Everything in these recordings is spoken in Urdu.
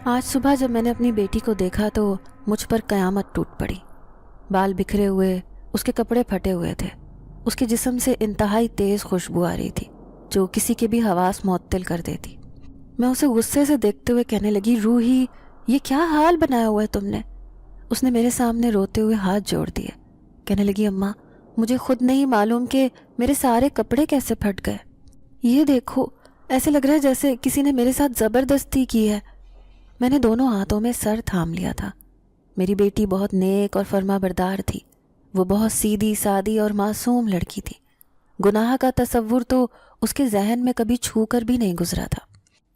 آج صبح جب میں نے اپنی بیٹی کو دیکھا تو مجھ پر قیامت ٹوٹ پڑی۔ بال بکھرے ہوئے، اس کے کپڑے پھٹے ہوئے تھے، اس کے جسم سے انتہائی تیز خوشبو آ رہی تھی جو کسی کے بھی حواس معطل کر دیتی۔ میں اسے غصے سے دیکھتے ہوئے کہنے لگی، روحی یہ کیا حال بنایا ہوا ہے تم نے؟ اس نے میرے سامنے روتے ہوئے ہاتھ جوڑ دیے، کہنے لگی، اماں مجھے خود نہیں معلوم کہ میرے سارے کپڑے کیسے پھٹ گئے۔ یہ دیکھو، ایسے لگ رہا ہے جیسے کسی نے میرے ساتھ زبردستی کی ہے۔ میں نے دونوں ہاتھوں میں سر تھام لیا تھا۔ میری بیٹی بہت نیک اور فرما بردار تھی۔ وہ بہت سیدھی سادی اور معصوم لڑکی تھی۔ گناہ کا تصور تو اس کے ذہن میں کبھی چھو کر بھی نہیں گزرا تھا۔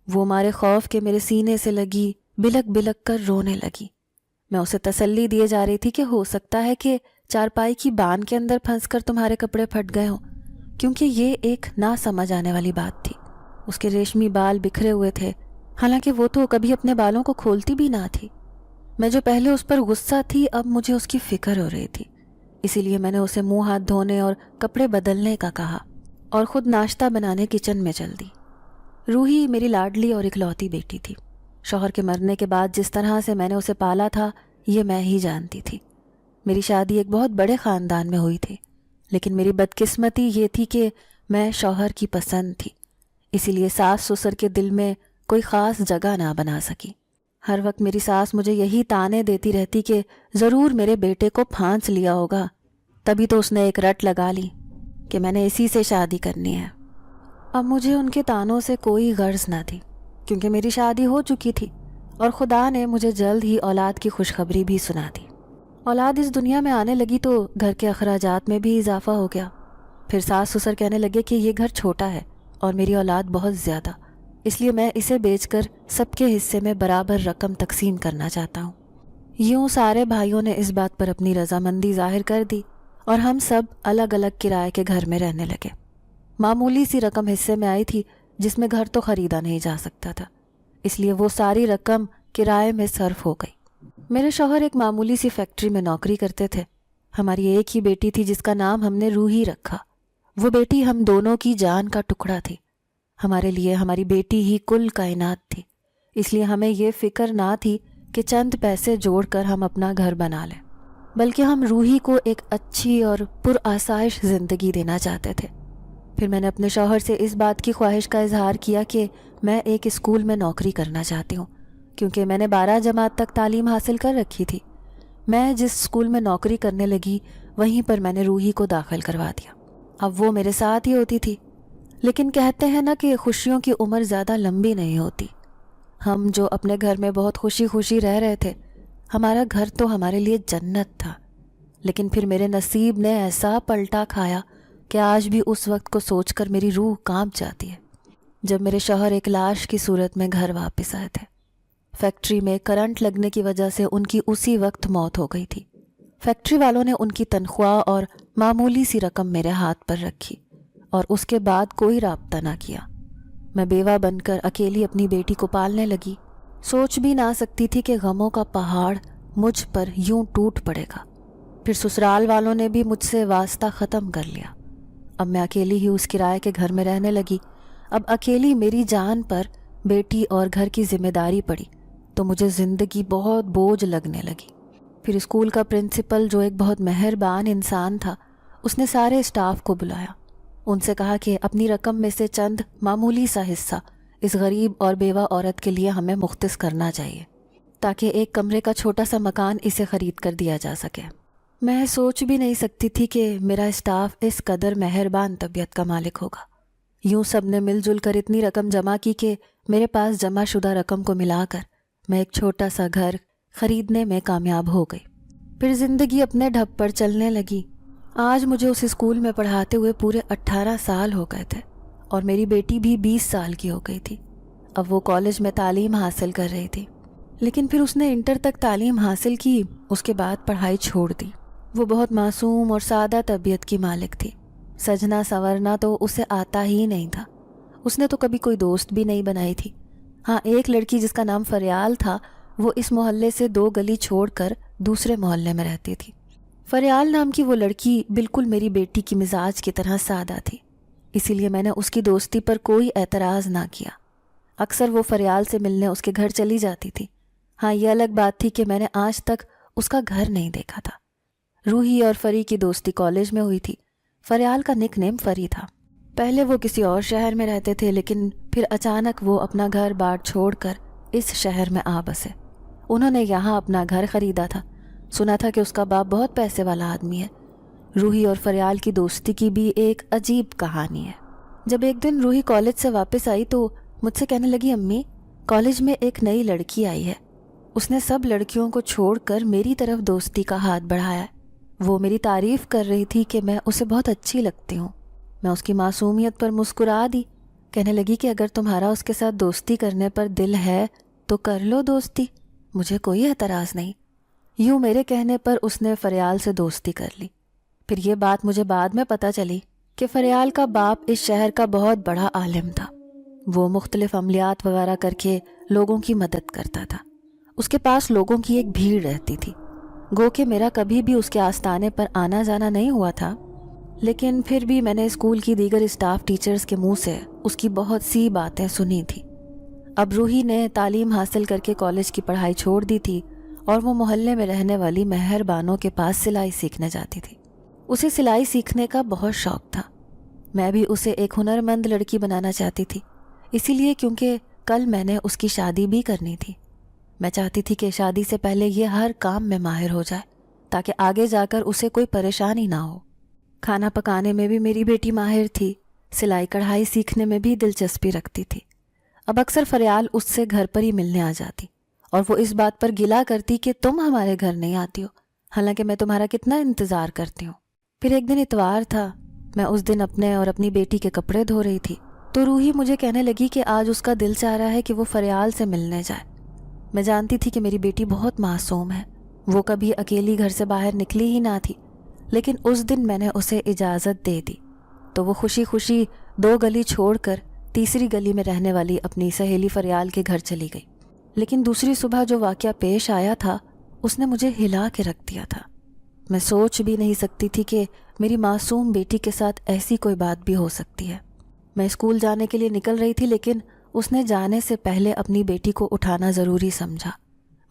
وہ مارے خوف کے میرے سینے سے لگی بلک بلک کر رونے لگی۔ میں اسے تسلی دیے جا رہی تھی کہ ہو سکتا ہے کہ چارپائی کی بان کے اندر پھنس کر تمہارے کپڑے پھٹ گئے ہوں، کیونکہ یہ ایک نہ سمجھ آنے والی بات تھی۔ اس کے ریشمی بال بکھرے ہوئے تھے، حالانکہ وہ تو کبھی اپنے بالوں کو کھولتی بھی نہ تھی۔ میں جو پہلے اس پر غصہ تھی، اب مجھے اس کی فکر ہو رہی تھی۔ اسی لیے میں نے اسے منہ ہاتھ دھونے اور کپڑے بدلنے کا کہا اور خود ناشتہ بنانے کچن میں چل دی۔ روحی میری لاڈلی اور اکلوتی بیٹی تھی۔ شوہر کے مرنے کے بعد جس طرح سے میں نے اسے پالا تھا، یہ میں ہی جانتی تھی۔ میری شادی ایک بہت بڑے خاندان میں ہوئی تھی، لیکن میری بدقسمتی یہ تھی کہ میں شوہر کی پسند تھی، اسی لیے ساس سسر کے دل میں کوئی خاص جگہ نہ بنا سکی۔ ہر وقت میری ساس مجھے یہی طعنے دیتی رہتی کہ ضرور میرے بیٹے کو پھانس لیا ہوگا، تبھی تو اس نے ایک رٹ لگا لی کہ میں نے اسی سے شادی کرنی ہے۔ اب مجھے ان کے طعنوں سے کوئی غرض نہ تھی، کیونکہ میری شادی ہو چکی تھی اور خدا نے مجھے جلد ہی اولاد کی خوشخبری بھی سنا دی۔ اولاد اس دنیا میں آنے لگی تو گھر کے اخراجات میں بھی اضافہ ہو گیا۔ پھر ساس سسر کہنے لگے کہ یہ گھر چھوٹا ہے اور میری اولاد بہت زیادہ، اس لیے میں اسے بیچ کر سب کے حصے میں برابر رقم تقسیم کرنا چاہتا ہوں۔ یوں سارے بھائیوں نے اس بات پر اپنی رضامندی ظاہر کر دی اور ہم سب الگ الگ کرائے کے گھر میں رہنے لگے۔ معمولی سی رقم حصے میں آئی تھی جس میں گھر تو خریدا نہیں جا سکتا تھا، اس لیے وہ ساری رقم کرائے میں صرف ہو گئی۔ میرے شوہر ایک معمولی سی فیکٹری میں نوکری کرتے تھے۔ ہماری ایک ہی بیٹی تھی جس کا نام ہم نے روحی رکھا۔ وہ بیٹی ہم دونوں کی جان کا ٹکڑا تھی۔ ہمارے لیے ہماری بیٹی ہی کل کائنات تھی، اس لیے ہمیں یہ فکر نہ تھی کہ چند پیسے جوڑ کر ہم اپنا گھر بنا لیں، بلکہ ہم روحی کو ایک اچھی اور پرآسائش زندگی دینا چاہتے تھے۔ پھر میں نے اپنے شوہر سے اس بات کی خواہش کا اظہار کیا کہ میں ایک اسکول میں نوکری کرنا چاہتی ہوں، کیونکہ میں نے 12 جماعت تک تعلیم حاصل کر رکھی تھی۔ میں جس اسکول میں نوکری کرنے لگی وہیں پر میں نے روحی کو داخل کروا دیا۔ اب وہ میرے ساتھ ہی ہوتی تھی، لیکن کہتے ہیں نا کہ خوشیوں کی عمر زیادہ لمبی نہیں ہوتی۔ ہم جو اپنے گھر میں بہت خوشی خوشی رہ رہے تھے، ہمارا گھر تو ہمارے لیے جنت تھا، لیکن پھر میرے نصیب نے ایسا پلٹا کھایا کہ آج بھی اس وقت کو سوچ کر میری روح کانپ جاتی ہے، جب میرے شوہر ایک لاش کی صورت میں گھر واپس آئے تھے۔ فیکٹری میں کرنٹ لگنے کی وجہ سے ان کی اسی وقت موت ہو گئی تھی۔ فیکٹری والوں نے ان کی تنخواہ اور معمولی سی رقم میرے ہاتھ پر رکھی اور اس کے بعد کوئی رابطہ نہ کیا۔ میں بیوہ بن کر اکیلی اپنی بیٹی کو پالنے لگی۔ سوچ بھی نہ سکتی تھی کہ غموں کا پہاڑ مجھ پر یوں ٹوٹ پڑے گا۔ پھر سسرال والوں نے بھی مجھ سے واسطہ ختم کر لیا۔ اب میں اکیلی ہی اس کرائے کے گھر میں رہنے لگی۔ اب اکیلی میری جان پر بیٹی اور گھر کی ذمہ داری پڑی تو مجھے زندگی بہت بوجھ لگنے لگی۔ پھر اسکول کا پرنسپل، جو ایک بہت مہربان انسان تھا، اس نے سارے اسٹاف کو بلایا۔ ان سے کہا کہ اپنی رقم میں سے چند معمولی سا حصہ اس غریب اور بیوہ عورت کے لیے ہمیں مختص کرنا چاہیے، تاکہ ایک کمرے کا چھوٹا سا مکان اسے خرید کر دیا جا سکے۔ میں سوچ بھی نہیں سکتی تھی کہ میرا اسٹاف اس قدر مہربان طبیعت کا مالک ہوگا۔ یوں سب نے مل جل کر اتنی رقم جمع کی کہ میرے پاس جمع شدہ رقم کو ملا کر میں ایک چھوٹا سا گھر خریدنے میں کامیاب ہو گئی۔ پھر زندگی اپنے ڈھب پر چلنے لگی۔ آج مجھے اس اسکول میں پڑھاتے ہوئے پورے 18 سال ہو گئے تھے اور میری بیٹی بھی 20 سال کی ہو گئی تھی۔ اب وہ کالج میں تعلیم حاصل کر رہی تھی، لیکن پھر اس نے انٹر تک تعلیم حاصل کی، اس کے بعد پڑھائی چھوڑ دی۔ وہ بہت معصوم اور سادہ طبیعت کی مالک تھی۔ سجنا سنورنا تو اسے آتا ہی نہیں تھا۔ اس نے تو کبھی کوئی دوست بھی نہیں بنائی تھی۔ ہاں، ایک لڑکی جس کا نام فریال تھا، وہ اس محلے سے 2 گلی چھوڑ کر دوسرے محلے میں رہتی تھی۔ فریال نام کی وہ لڑکی بالکل میری بیٹی کی مزاج کی طرح سادہ تھی، اسی لیے میں نے اس کی دوستی پر کوئی اعتراض نہ کیا۔ اکثر وہ فریال سے ملنے اس کے گھر چلی جاتی تھی، ہاں، یہ الگ بات تھی کہ میں نے آج تک اس کا گھر نہیں دیکھا تھا۔ روحی اور فری کی دوستی کالج میں ہوئی تھی۔ فریال کا نک نیم فری تھا۔ پہلے وہ کسی اور شہر میں رہتے تھے، لیکن پھر اچانک وہ اپنا گھر بار چھوڑ کر اس شہر میں آ بسے۔ انہوں نے یہاں اپنا گھر خریدا تھا۔ سنا تھا کہ اس کا باپ بہت پیسے والا آدمی ہے۔ روحی اور فریال کی دوستی کی بھی ایک عجیب کہانی ہے۔ جب ایک دن روحی کالج سے واپس آئی تو مجھ سے کہنے لگی، امی، کالج میں ایک نئی لڑکی آئی ہے۔ اس نے سب لڑکیوں کو چھوڑ کر میری طرف دوستی کا ہاتھ بڑھایا ہے۔ وہ میری تعریف کر رہی تھی کہ میں اسے بہت اچھی لگتی ہوں۔ میں اس کی معصومیت پر مسکرا دی۔ کہنے لگی کہ اگر تمہارا اس کے ساتھ دوستی کرنے پر دل ہے تو کر لو دوستی، مجھے کوئی اعتراض نہیں۔ یوں میرے کہنے پر اس نے فریال سے دوستی کر لی۔ پھر یہ بات مجھے بعد میں پتہ چلی کہ فریال کا باپ اس شہر کا بہت بڑا عالم تھا۔ وہ مختلف عملیات وغیرہ کر کے لوگوں کی مدد کرتا تھا۔ اس کے پاس لوگوں کی ایک بھیڑ رہتی تھی۔ گو کہ میرا کبھی بھی اس کے آستانے پر آنا جانا نہیں ہوا تھا، لیکن پھر بھی میں نے اسکول کی دیگر اسٹاف ٹیچرز کے منہ سے اس کی بہت سی باتیں سنی تھی۔ اب روحی نے تعلیم حاصل کر کے کالج کی پڑھائی چھوڑ دی تھی اور وہ محلے میں رہنے والی مہر بانوں کے پاس سلائی سیکھنے جاتی تھی۔ اسے سلائی سیکھنے کا بہت شوق تھا۔ میں بھی اسے ایک ہنرمند لڑکی بنانا چاہتی تھی، اسی لیے کیونکہ کل میں نے اس کی شادی بھی کرنی تھی۔ میں چاہتی تھی کہ شادی سے پہلے یہ ہر کام میں ماہر ہو جائے تاکہ آگے جا کر اسے کوئی پریشانی نہ ہو۔ کھانا پکانے میں بھی میری بیٹی ماہر تھی، سلائی کڑھائی سیکھنے میں بھی دلچسپی رکھتی تھی۔ اب اکثر فریال اس سے گھر پر ہی ملنے آ جاتی اور وہ اس بات پر گلہ کرتی کہ تم ہمارے گھر نہیں آتی ہو، حالانکہ میں تمہارا کتنا انتظار کرتی ہوں۔ پھر ایک دن اتوار تھا۔ میں اس دن اپنے اور اپنی بیٹی کے کپڑے دھو رہی تھی تو روحی مجھے کہنے لگی کہ آج اس کا دل چاہ رہا ہے کہ وہ فریال سے ملنے جائے۔ میں جانتی تھی کہ میری بیٹی بہت معصوم ہے، وہ کبھی اکیلی گھر سے باہر نکلی ہی نہ تھی، لیکن اس دن میں نے اسے اجازت دے دی تو وہ خوشی خوشی 2 گلی چھوڑ کر تیسری گلی میں رہنے والی اپنی سہیلی فریال کے گھر چلی گئی۔ لیکن دوسری صبح جو واقعہ پیش آیا تھا اس نے مجھے ہلا کے رکھ دیا تھا۔ میں سوچ بھی نہیں سکتی تھی کہ میری معصوم بیٹی کے ساتھ ایسی کوئی بات بھی ہو سکتی ہے۔ میں اسکول جانے کے لیے نکل رہی تھی، لیکن اس نے جانے سے پہلے اپنی بیٹی کو اٹھانا ضروری سمجھا۔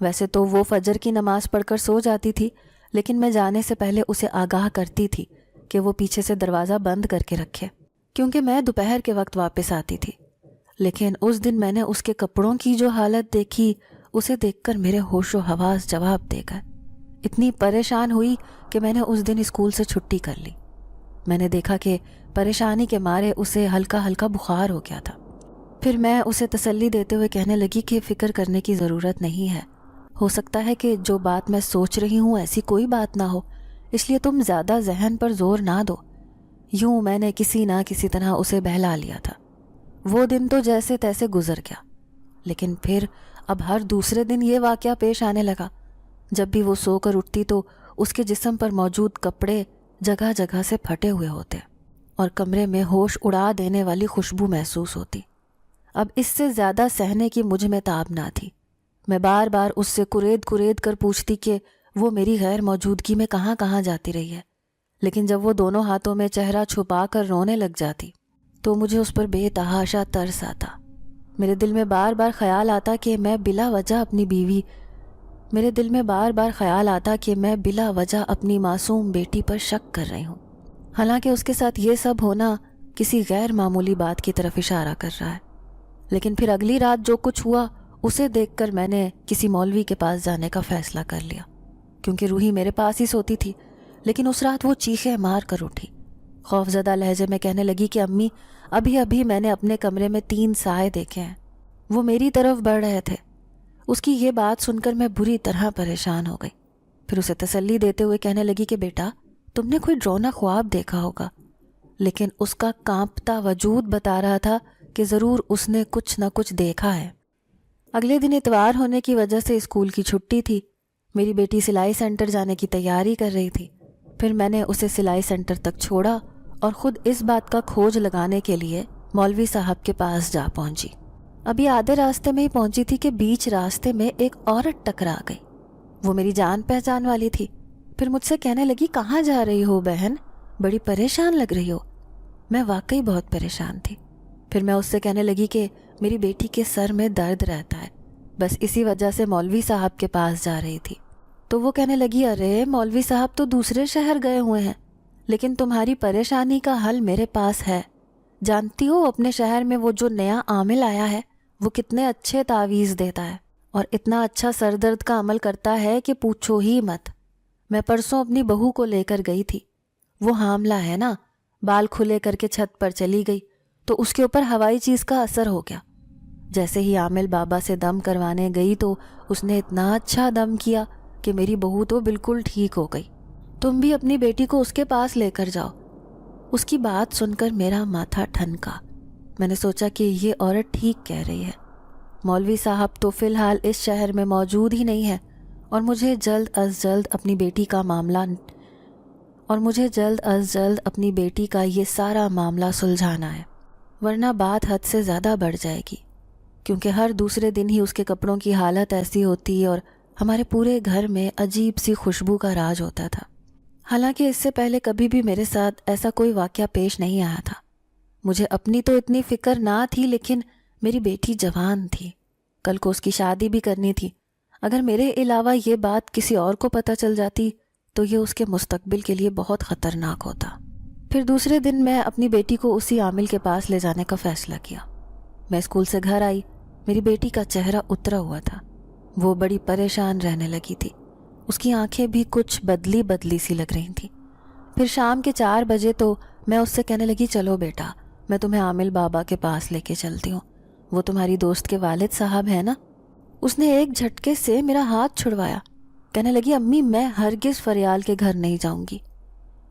ویسے تو وہ فجر کی نماز پڑھ کر سو جاتی تھی، لیکن میں جانے سے پہلے اسے آگاہ کرتی تھی کہ وہ پیچھے سے دروازہ بند کر کے رکھے، کیونکہ میں دوپہر کے وقت واپس آتی تھی۔ لیکن اس دن میں نے اس کے کپڑوں کی جو حالت دیکھی، اسے دیکھ کر میرے ہوش و حواس جواب دے گئے۔ اتنی پریشان ہوئی کہ میں نے اس دن اسکول سے چھٹی کر لی۔ میں نے دیکھا کہ پریشانی کے مارے اسے ہلکا ہلکا بخار ہو گیا تھا۔ پھر میں اسے تسلی دیتے ہوئے کہنے لگی کہ فکر کرنے کی ضرورت نہیں ہے، ہو سکتا ہے کہ جو بات میں سوچ رہی ہوں ایسی کوئی بات نہ ہو، اس لیے تم زیادہ ذہن پر زور نہ دو۔ یوں میں نے کسی نہ کسی طرح اسے بہلا لیا تھا۔ وہ دن تو جیسے تیسے گزر گیا، لیکن پھر اب ہر دوسرے دن یہ واقعہ پیش آنے لگا۔ جب بھی وہ سو کر اٹھتی تو اس کے جسم پر موجود کپڑے جگہ جگہ سے پھٹے ہوئے ہوتے اور کمرے میں ہوش اڑا دینے والی خوشبو محسوس ہوتی۔ اب اس سے زیادہ سہنے کی مجھ میں تاب نہ تھی۔ میں بار بار اس سے کرید کر پوچھتی کہ وہ میری غیر موجودگی میں کہاں کہاں جاتی رہی ہے، لیکن جب وہ دونوں ہاتھوں میں چہرہ چھپا کر رونے لگ جاتی تو مجھے اس پر بے تحاشا ترس آتا۔ میرے دل میں بار بار خیال آتا کہ میں بلا وجہ اپنی معصوم بیٹی پر شک کر رہی ہوں، حالانکہ اس کے ساتھ یہ سب ہونا کسی غیر معمولی بات کی طرف اشارہ کر رہا ہے۔ لیکن پھر اگلی رات جو کچھ ہوا اسے دیکھ کر میں نے کسی مولوی کے پاس جانے کا فیصلہ کر لیا، کیونکہ روحی میرے پاس ہی سوتی تھی۔ لیکن اس رات وہ چیخیں مار کر اٹھی، خوفزدہ لہجے میں کہنے لگی کہ امی، ابھی میں نے اپنے کمرے میں 3 سائے دیکھے ہیں، وہ میری طرف بڑھ رہے تھے۔ اس کی یہ بات سن کر میں بری طرح پریشان ہو گئی۔ پھر اسے تسلی دیتے ہوئے کہنے لگی کہ بیٹا، تم نے کوئی ڈراؤنا خواب دیکھا ہوگا، لیکن اس کا کانپتا وجود بتا رہا تھا کہ ضرور اس نے کچھ نہ کچھ دیکھا ہے۔ اگلے دن اتوار ہونے کی وجہ سے اسکول کی چھٹی تھی۔ میری بیٹی سلائی سینٹر جانے کی تیاری کر رہی تھی۔ پھر میں نے اسے سلائی سینٹر تک چھوڑا اور خود اس بات کا کھوج لگانے کے لیے مولوی صاحب کے پاس جا پہنچی۔ ابھی آدھے راستے میں ہی پہنچی تھی کہ بیچ راستے میں ایک عورت ٹکرا گئی۔ وہ میری جان پہچان والی تھی۔ پھر مجھ سے کہنے لگی، کہاں جا رہی ہو بہن؟ بڑی پریشان لگ رہی ہو۔ میں واقعی بہت پریشان تھی۔ پھر میں اس سے کہنے لگی کہ میری بیٹی کے سر میں درد رہتا ہے، بس اسی وجہ سے مولوی صاحب کے پاس جا رہی تھی۔ تو وہ کہنے لگی، ارے مولوی صاحب تو دوسرے شہر گئے ہوئے ہیں، لیکن تمہاری پریشانی کا حل میرے پاس ہے۔ جانتی ہو اپنے شہر میں وہ جو نیا عامل آیا ہے وہ کتنے اچھے تعویذ دیتا ہے اور اتنا اچھا سر درد کا عمل کرتا ہے کہ پوچھو ہی مت۔ میں پرسوں اپنی بہو کو لے کر گئی تھی، وہ حاملہ ہے نا، بال کھلے کر کے چھت پر چلی گئی تو اس کے اوپر ہوائی چیز کا اثر ہو گیا۔ جیسے ہی عامل بابا سے دم کروانے گئی تو اس نے اتنا اچھا دم کیا کہ میری بہو تو بالکل ٹھیک ہو گئی۔ تم بھی اپنی بیٹی کو اس کے پاس لے کر جاؤ۔ اس کی بات سن کر میرا ماتھا ٹھنکا۔ میں نے سوچا کہ یہ عورت ٹھیک کہہ رہی ہے۔ مولوی صاحب تو فی الحال اس شہر میں موجود ہی نہیں ہے اور مجھے جلد از جلد اپنی بیٹی کا یہ سارا معاملہ سلجھانا ہے، ورنہ بات حد سے زیادہ بڑھ جائے گی، کیونکہ ہر دوسرے دن ہی اس کے کپڑوں کی حالت ایسی ہوتی اور ہمارے پورے گھر میں عجیب سی خوشبو کا راج ہوتا تھا۔ حالانکہ اس سے پہلے کبھی بھی میرے ساتھ ایسا کوئی واقعہ پیش نہیں آیا تھا۔ مجھے اپنی تو اتنی فکر نہ تھی، لیکن میری بیٹی جوان تھی، کل کو اس کی شادی بھی کرنی تھی۔ اگر میرے علاوہ یہ بات کسی اور کو پتہ چل جاتی تو یہ اس کے مستقبل کے لیے بہت خطرناک ہوتا۔ پھر دوسرے دن میں اپنی بیٹی کو اسی عامل کے پاس لے جانے کا فیصلہ کیا۔ میں اسکول سے گھر آئی، میری بیٹی کا چہرہ اترا ہوا تھا، وہ بڑی پریشان رہنے لگی تھی، اس کی آنکھیں بھی کچھ بدلی بدلی سی لگ رہی تھیں۔ پھر شام کے 4 بجے تو میں اس سے کہنے لگی، چلو بیٹا میں تمہیں عامل بابا کے پاس لے کے چلتی ہوں، وہ تمہاری دوست کے والد صاحب ہیں نا۔ اس نے ایک جھٹکے سے میرا ہاتھ چھڑوایا، کہنے لگی، امی میں ہرگز فریال کے گھر نہیں جاؤں گی۔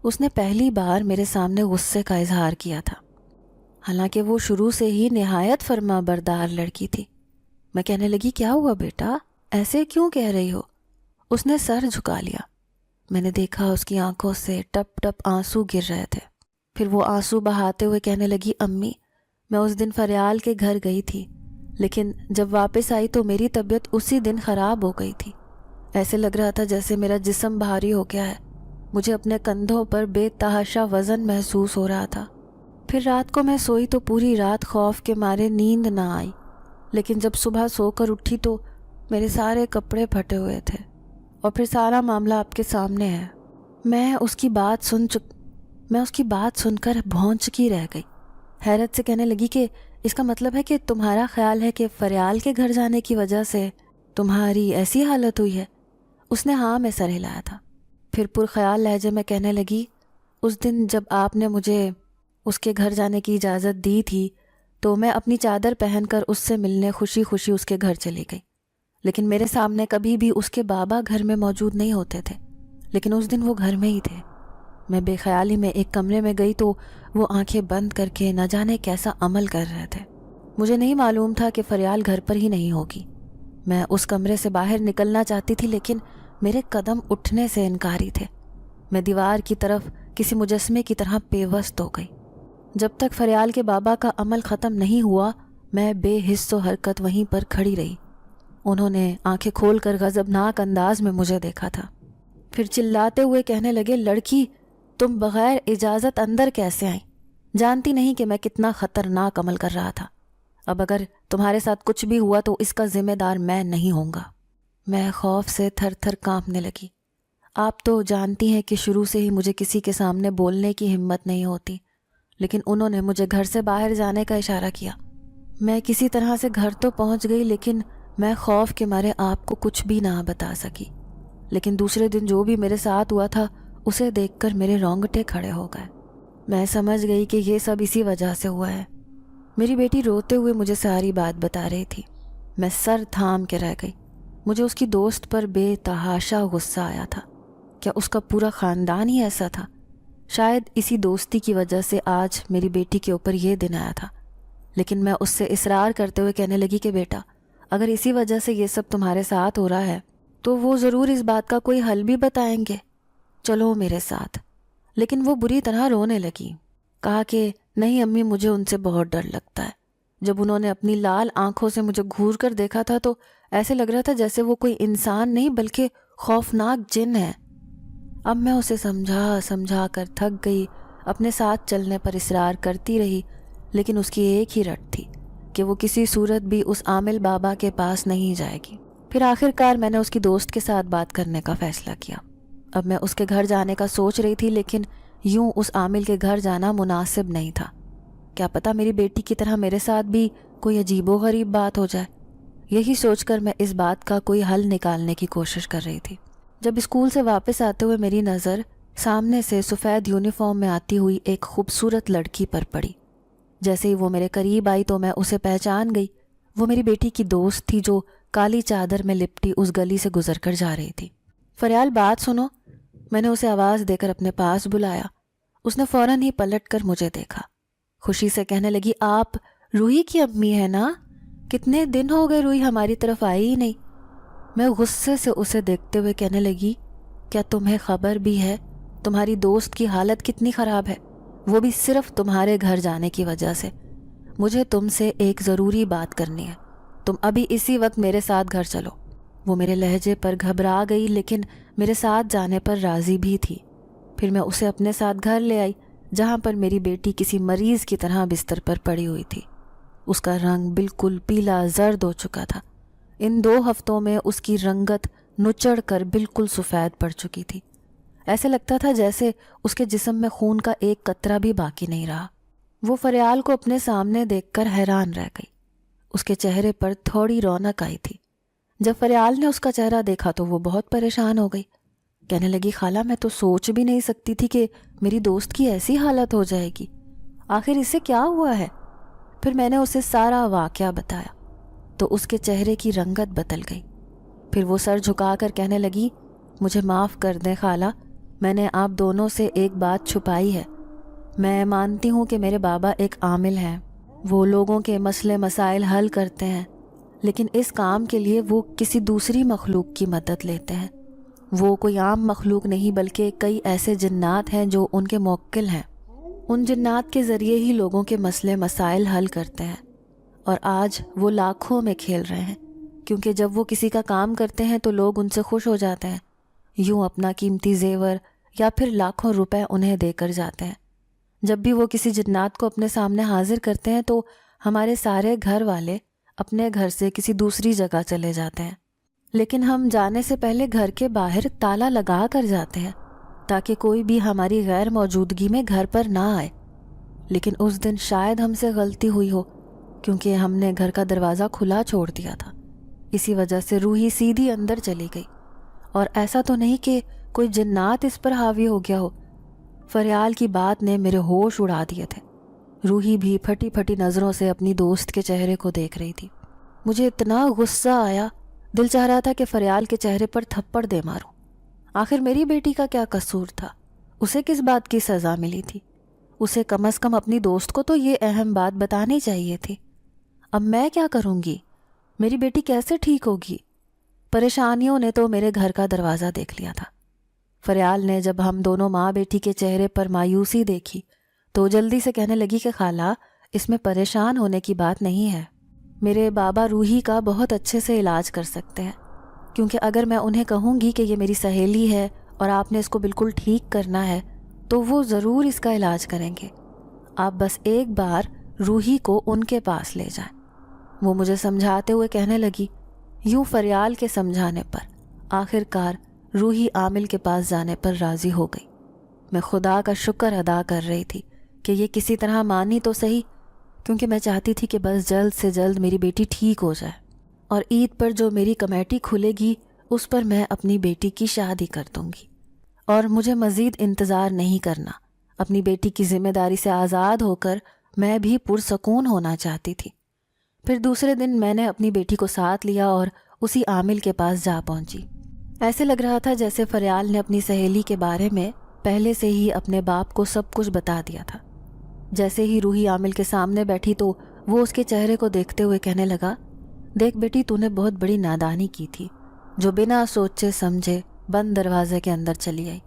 اس نے پہلی بار میرے سامنے غصے کا اظہار کیا تھا، حالانکہ وہ شروع سے ہی نہایت فرما بردار لڑکی تھی۔ میں کہنے لگی، کیا ہوا بیٹا، ایسے کیوں کہہ رہی ہو؟ اس نے سر جھکا لیا۔ میں نے دیکھا اس کی آنکھوں سے ٹپ ٹپ آنسو گر رہے تھے۔ پھر وہ آنسو بہاتے ہوئے کہنے لگی، امی میں اس دن فریال کے گھر گئی تھی، لیکن جب واپس آئی تو میری طبیعت اسی دن خراب ہو گئی تھی۔ ایسے لگ رہا تھا جیسے میرا جسم بھاری ہو گیا ہے، مجھے اپنے کندھوں پر بے تحاشا وزن محسوس ہو رہا تھا۔ پھر رات کو میں سوئی تو پوری رات خوف کے مارے نیند نہ آئی، لیکن جب صبح سو کر اٹھی تو میرے سارے کپڑے پھٹے ہوئے تھے، اور پھر سارا معاملہ آپ کے سامنے ہے۔ میں اس کی بات سن کر بھونچکی رہ گئی، حیرت سے کہنے لگی کہ اس کا مطلب ہے کہ تمہارا خیال ہے کہ فریال کے گھر جانے کی وجہ سے تمہاری ایسی حالت ہوئی ہے؟ اس نے ہاں میں سر ہلایا تھا۔ پھر پرخیال لہجے میں کہنے لگی، اس دن جب آپ نے مجھے اس کے گھر جانے کی اجازت دی تھی تو میں اپنی چادر پہن کر اس سے ملنے خوشی خوشی اس کے گھر چلی گئی، لیکن میرے سامنے کبھی بھی اس کے بابا گھر میں موجود نہیں ہوتے تھے، لیکن اس دن وہ گھر میں ہی تھے۔ میں بے خیالی میں ایک کمرے میں گئی تو وہ آنکھیں بند کر کے نہ جانے کیسا عمل کر رہے تھے۔ مجھے نہیں معلوم تھا کہ فریال گھر پر ہی نہیں ہوگی۔ میں اس کمرے سے باہر نکلنا چاہتی تھی، لیکن میرے قدم اٹھنے سے انکاری تھے۔ میں دیوار کی طرف کسی مجسمے کی طرح پیوست ہو گئی۔ جب تک فریال کے بابا کا عمل ختم نہیں ہوا میں بے حس و حرکت وہیں پر کھڑی رہی۔ انہوں نے آنکھیں کھول کر غضبناک انداز میں مجھے دیکھا تھا، پھر چلاتے ہوئے کہنے لگے، لڑکی تم بغیر اجازت اندر کیسے آئیں؟ جانتی نہیں کہ میں کتنا خطرناک عمل کر رہا تھا؟ اب اگر تمہارے ساتھ کچھ بھی ہوا تو اس کا ذمہ دار میں نہیں ہوں گا۔ میں خوف سے تھر تھر کانپنے لگی۔ آپ تو جانتی ہیں کہ شروع سے ہی مجھے کسی کے سامنے بولنے کی ہمت نہیں ہوتی، لیکن انہوں نے مجھے گھر سے باہر جانے کا اشارہ کیا۔ میں کسی طرح سے گھر تو پہنچ گئی، لیکن میں خوف کے مارے آپ کو کچھ بھی نہ بتا سکی۔ لیکن دوسرے دن جو بھی میرے ساتھ ہوا تھا اسے دیکھ کر میرے رونگٹے کھڑے ہو گئے۔ میں سمجھ گئی کہ یہ سب اسی وجہ سے ہوا ہے۔ میری بیٹی روتے ہوئے مجھے ساری بات بتا رہی تھی۔ میں سر تھام کے رہ گئی۔ مجھے اس کی دوست پر بے تحاشا غصہ آیا تھا۔ کیا اس کا پورا خاندان ہی ایسا تھا؟ شاید اسی دوستی کی وجہ سے آج میری بیٹی کے اوپر یہ دن آیا تھا۔ لیکن میں اس سے اصرار کرتے ہوئے کہنے لگی کہ بیٹا اگر اسی وجہ سے یہ سب تمہارے ساتھ ہو رہا ہے تو وہ ضرور اس بات کا کوئی حل بھی بتائیں گے، چلو میرے ساتھ۔ لیکن وہ بری طرح رونے لگی، کہا کہ نہیں امی مجھے ان سے بہت ڈر لگتا ہے۔ جب انہوں نے اپنی لال آنکھوں سے مجھے گھور کر دیکھا تھا تو ایسے لگ رہا تھا جیسے وہ کوئی انسان نہیں بلکہ خوفناک جن ہے۔ اب میں اسے سمجھا کر تھک گئی، اپنے ساتھ چلنے پر اصرار کرتی رہی، لیکن اس کی ایک ہی رٹ تھی کہ وہ کسی صورت بھی اس عامل بابا کے پاس نہیں جائے گی۔ پھر آخر کار میں نے اس کی دوست کے ساتھ بات کرنے کا فیصلہ کیا۔ اب میں اس کے گھر جانے کا سوچ رہی تھی، لیکن یوں اس عامل کے گھر جانا مناسب نہیں تھا۔ کیا پتہ میری بیٹی کی طرح میرے ساتھ بھی کوئی عجیب و غریب بات ہو جائے۔ یہی سوچ کر میں اس بات کا کوئی حل نکالنے کی کوشش کر رہی تھی، جب اسکول سے واپس آتے ہوئے میری نظر سامنے سے سفید یونیفارم میں آتی ہوئی ایک خوبصورت لڑکی پر پڑی۔ جیسے ہی وہ میرے قریب آئی تو میں اسے پہچان گئی۔ وہ میری بیٹی کی دوست تھی جو کالی چادر میں لپٹی اس گلی سے گزر کر جا رہی تھی۔ فریال بات سنو، میں نے اسے آواز دے کر اپنے پاس بلایا۔ اس نے فوراً ہی پلٹ کر مجھے دیکھا، خوشی سے کہنے لگی، آپ روحی کی امی ہیں نا؟ کتنے دن ہو گئے روحی ہماری طرف آئی ہی نہیں۔ میں غصے سے اسے دیکھتے ہوئے کہنے لگی، کیا تمہیں خبر بھی ہے تمہاری دوست کی حالت کتنی خراب ہے؟ وہ بھی صرف تمہارے گھر جانے کی وجہ سے۔ مجھے تم سے ایک ضروری بات کرنی ہے، تم ابھی اسی وقت میرے ساتھ گھر چلو۔ وہ میرے لہجے پر گھبرا گئی لیکن میرے ساتھ جانے پر راضی بھی تھی۔ پھر میں اسے اپنے ساتھ گھر لے آئی، جہاں پر میری بیٹی کسی مریض کی طرح بستر پر پڑی ہوئی تھی۔ اس کا رنگ بالکل پیلا زرد ہو چکا تھا۔ ان 2 ہفتوں میں اس کی رنگت نچڑ کر بالکل سفید پڑ چکی تھی۔ ایسے لگتا تھا جیسے اس کے جسم میں خون کا ایک قطرہ بھی باقی نہیں رہا۔ وہ فریال کو اپنے سامنے دیکھ کر حیران رہ گئی۔ اس کے چہرے پر تھوڑی رونق آئی تھی۔ جب فریال نے اس کا چہرہ دیکھا تو وہ بہت پریشان ہو گئی۔ کہنے لگی، خالہ میں تو سوچ بھی نہیں سکتی تھی کہ میری دوست کی ایسی حالت ہو جائے گی۔ آخر اسے کیا ہوا ہے؟ پھر میں نے اسے سارا واقعہ بتایا تو اس کے چہرے کی رنگت بدل گئی۔ پھر وہ سر جھکا کر کہنے لگی، مجھے معاف کر دیں خالہ، میں نے آپ دونوں سے ایک بات چھپائی ہے۔ میں مانتی ہوں کہ میرے بابا ایک عامل ہیں، وہ لوگوں کے مسئلے مسائل حل کرتے ہیں، لیکن اس کام کے لیے وہ کسی دوسری مخلوق کی مدد لیتے ہیں۔ وہ کوئی عام مخلوق نہیں بلکہ کئی ایسے جنات ہیں جو ان کے موکل ہیں۔ ان جنات کے ذریعے ہی لوگوں کے مسئلے مسائل حل کرتے ہیں، اور آج وہ لاکھوں میں کھیل رہے ہیں، کیونکہ جب وہ کسی کا کام کرتے ہیں تو لوگ ان سے خوش ہو جاتے ہیں، یوں اپنا قیمتی زیور یا پھر لاکھوں روپے انہیں دے کر جاتے ہیں۔ جب بھی وہ کسی جنات کو اپنے سامنے حاضر کرتے ہیں تو ہمارے سارے گھر والے اپنے گھر سے کسی دوسری جگہ چلے جاتے ہیں، لیکن ہم جانے سے پہلے گھر کے باہر تالا لگا کر جاتے ہیں تاکہ کوئی بھی ہماری غیر موجودگی میں گھر پر نہ آئے۔ لیکن اس دن شاید ہم سے غلطی ہوئی ہو، کیونکہ ہم نے گھر کا دروازہ کھلا چھوڑ دیا تھا۔ اسی وجہ سے روحی سیدھی اندر چلی گئی، اور ایسا تو نہیں کہ کوئی جنات اس پر حاوی ہو گیا ہو۔ فریال کی بات نے میرے ہوش اڑا دیے تھے۔ روحی بھی پھٹی پھٹی نظروں سے اپنی دوست کے چہرے کو دیکھ رہی تھی۔ مجھے اتنا غصہ آیا، دل چاہ رہا تھا کہ فریال کے چہرے پر تھپڑ دے ماروں۔ آخر میری بیٹی کا کیا قصور تھا؟ اسے کس بات کی سزا ملی تھی؟ اسے کم از کم اپنی دوست کو تو یہ اہم بات بتانی چاہیے تھی۔ اب میں کیا کروں گی؟ میری بیٹی کیسے ٹھیک ہوگی؟ پریشانیوں نے تو میرے گھر کا دروازہ دیکھ لیا تھا۔ فریال نے جب ہم دونوں ماں بیٹی کے چہرے پر مایوسی دیکھی تو جلدی سے کہنے لگی کہ خالہ، اس میں پریشان ہونے کی بات نہیں ہے۔ میرے بابا روحی کا بہت اچھے سے علاج کر سکتے ہیں، کیونکہ اگر میں انہیں کہوں گی کہ یہ میری سہیلی ہے اور آپ نے اس کو بالکل ٹھیک کرنا ہے تو وہ ضرور اس کا علاج کریں گے۔ آپ بس ایک بار روحی کو ان کے پاس لے جائیں۔ وہ مجھے سمجھاتے ہوئے کہنے لگی۔ یوں فریال کے سمجھانے پر آخر کار روحی عامل کے پاس جانے پر راضی ہو گئی۔ میں خدا کا شکر ادا کر رہی تھی کہ یہ کسی طرح مانی تو صحیح، کیونکہ میں چاہتی تھی کہ بس جلد سے جلد میری بیٹی ٹھیک ہو جائے، اور عید پر جو میری کمیٹی کھلے گی اس پر میں اپنی بیٹی کی شادی کر دوں گی، اور مجھے مزید انتظار نہیں کرنا۔ اپنی بیٹی کی ذمہ داری سے آزاد ہو کر میں بھی پرسکون ہونا چاہتی تھی۔ پھر دوسرے دن میں نے اپنی بیٹی کو ساتھ لیا اور اسی عامل کے پاس جا پہنچی۔ ایسے لگ رہا تھا جیسے فریال نے اپنی سہیلی کے بارے میں پہلے سے ہی اپنے باپ کو سب کچھ بتا دیا تھا۔ جیسے ہی روحی عامل کے سامنے بیٹھی تو وہ اس کے چہرے کو دیکھتے ہوئے کہنے لگا، دیکھ بیٹی، تو نے بہت بڑی نادانی کی تھی جو بنا سوچے سمجھے بند دروازے کے اندر چلی آئی،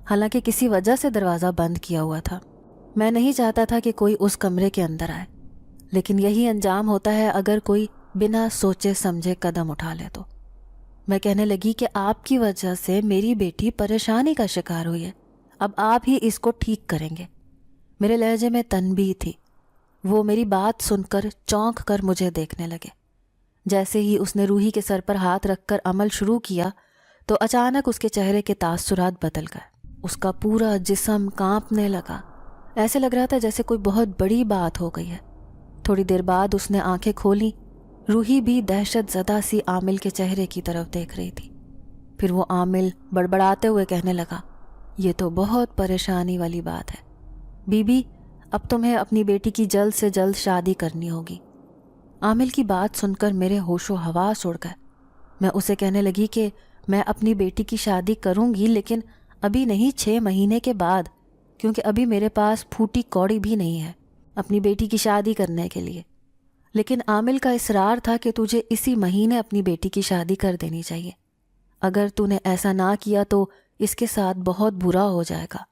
حالانکہ کسی وجہ سے دروازہ بند کیا ہوا تھا۔ میں نہیں چاہتا تھا کہ کوئی اس کمرے کے اندر آئے، لیکن یہی انجام ہوتا ہے اگر کوئی بنا سوچے سمجھے قدم اٹھا لے تو۔ میں کہنے لگی کہ آپ کی وجہ سے میری بیٹی پریشانی کا شکار ہوئی ہے، اب آپ ہی اس کو ٹھیک کریں گے۔ میرے لہجے میں تنبیہ تھی۔ وہ میری بات سن کر چونک کر مجھے دیکھنے لگے۔ جیسے ہی اس نے روحی کے سر پر ہاتھ رکھ کر عمل شروع کیا تو اچانک اس کے چہرے کے تاثرات بدل گئے۔ اس کا پورا جسم کانپنے لگا، ایسے لگ رہا تھا جیسے کوئی بہت بڑی بات ہو گئی ہے۔ تھوڑی دیر بعد اس نے آنکھیں کھولی۔ روحی بھی دہشت زدہ سی عامل کے چہرے کی طرف دیکھ رہی تھی۔ پھر وہ عامل بڑبڑاتے ہوئے کہنے لگا، یہ تو بہت پریشانی والی بات ہے بی بی، اب تمہیں اپنی بیٹی کی جلد سے جلد شادی کرنی ہوگی۔ عامل کی بات سن کر میرے ہوش و حواس اڑ گئے۔ میں اسے کہنے لگی کہ میں اپنی بیٹی کی شادی کروں گی، لیکن ابھی نہیں، 6 مہینے کے بعد، کیونکہ ابھی میرے پاس پھوٹی کوڑی بھی نہیں ہے اپنی بیٹی کی شادی کرنے کے لیے۔ لیکن عامل کا اصرار تھا کہ تجھے اسی مہینے اپنی بیٹی کی شادی کر دینی چاہیے۔ اگر تو نے ایسا نہ کیا تو اس کے ساتھ بہت برا ہو جائے گا۔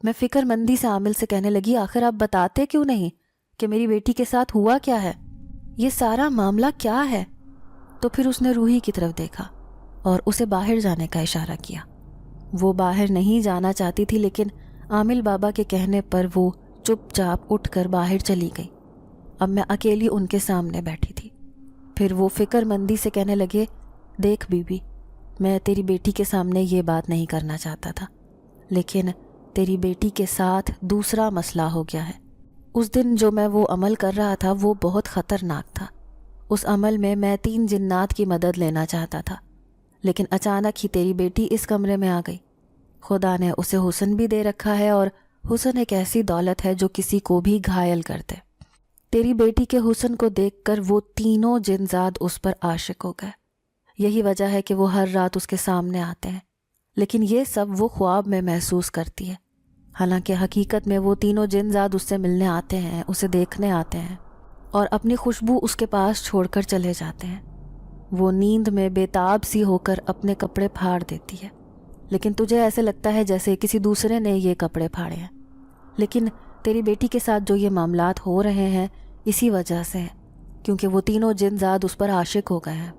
میں فکر مندی سے عامل سے کہنے لگی، آخر آپ بتاتے کیوں نہیں کہ میری بیٹی کے ساتھ ہوا کیا ہے، یہ سارا معاملہ کیا ہے؟ تو پھر اس نے روحی کی طرف دیکھا اور اسے باہر جانے کا اشارہ کیا۔ وہ باہر نہیں جانا چاہتی تھی، لیکن عامل بابا کے کہنے پر وہ چپ چاپ اٹھ کر باہر چلی گئی۔ اب میں اکیلی ان کے سامنے بیٹھی تھی۔ پھر وہ فکر مندی سے کہنے لگے، دیکھ بی بی، میں تیری بیٹی کے سامنے یہ بات نہیں کرنا چاہتا تھا، لیکن تیری بیٹی کے ساتھ دوسرا مسئلہ ہو گیا ہے۔ اس دن جو میں وہ عمل کر رہا تھا وہ بہت خطرناک تھا۔ اس عمل میں 3 جنات کی مدد لینا چاہتا تھا، لیکن اچانک ہی تیری بیٹی اس کمرے میں آ گئی۔ خدا نے اسے حسن بھی دے رکھا ہے، اور حسن ایک ایسی دولت ہے جو کسی کو بھی گھائل کر دے۔ تیری بیٹی کے حسن کو دیکھ کر وہ تینوں جنزاد اس پر عاشق ہو گئے۔ یہی وجہ ہے کہ وہ ہر رات اس کے سامنے آتے ہیں، لیکن یہ سب وہ خواب میں محسوس کرتی ہے، حالانکہ حقیقت میں وہ تینوں جنزاد اس سے ملنے آتے ہیں، اسے دیکھنے آتے ہیں اور اپنی خوشبو اس کے پاس چھوڑ کر چلے جاتے ہیں۔ وہ نیند میں بے تاب سی ہو کر اپنے کپڑے پھاڑ دیتی ہے، لیکن تجھے ایسے لگتا ہے جیسے کسی دوسرے نے یہ کپڑے پھاڑے ہیں۔ لیکن تیری بیٹی کے ساتھ جو یہ معاملات ہو رہے ہیں اسی وجہ سے ہیں، کیونکہ وہ تینوں جنزاد اس پر عاشق ہو گئے ہیں۔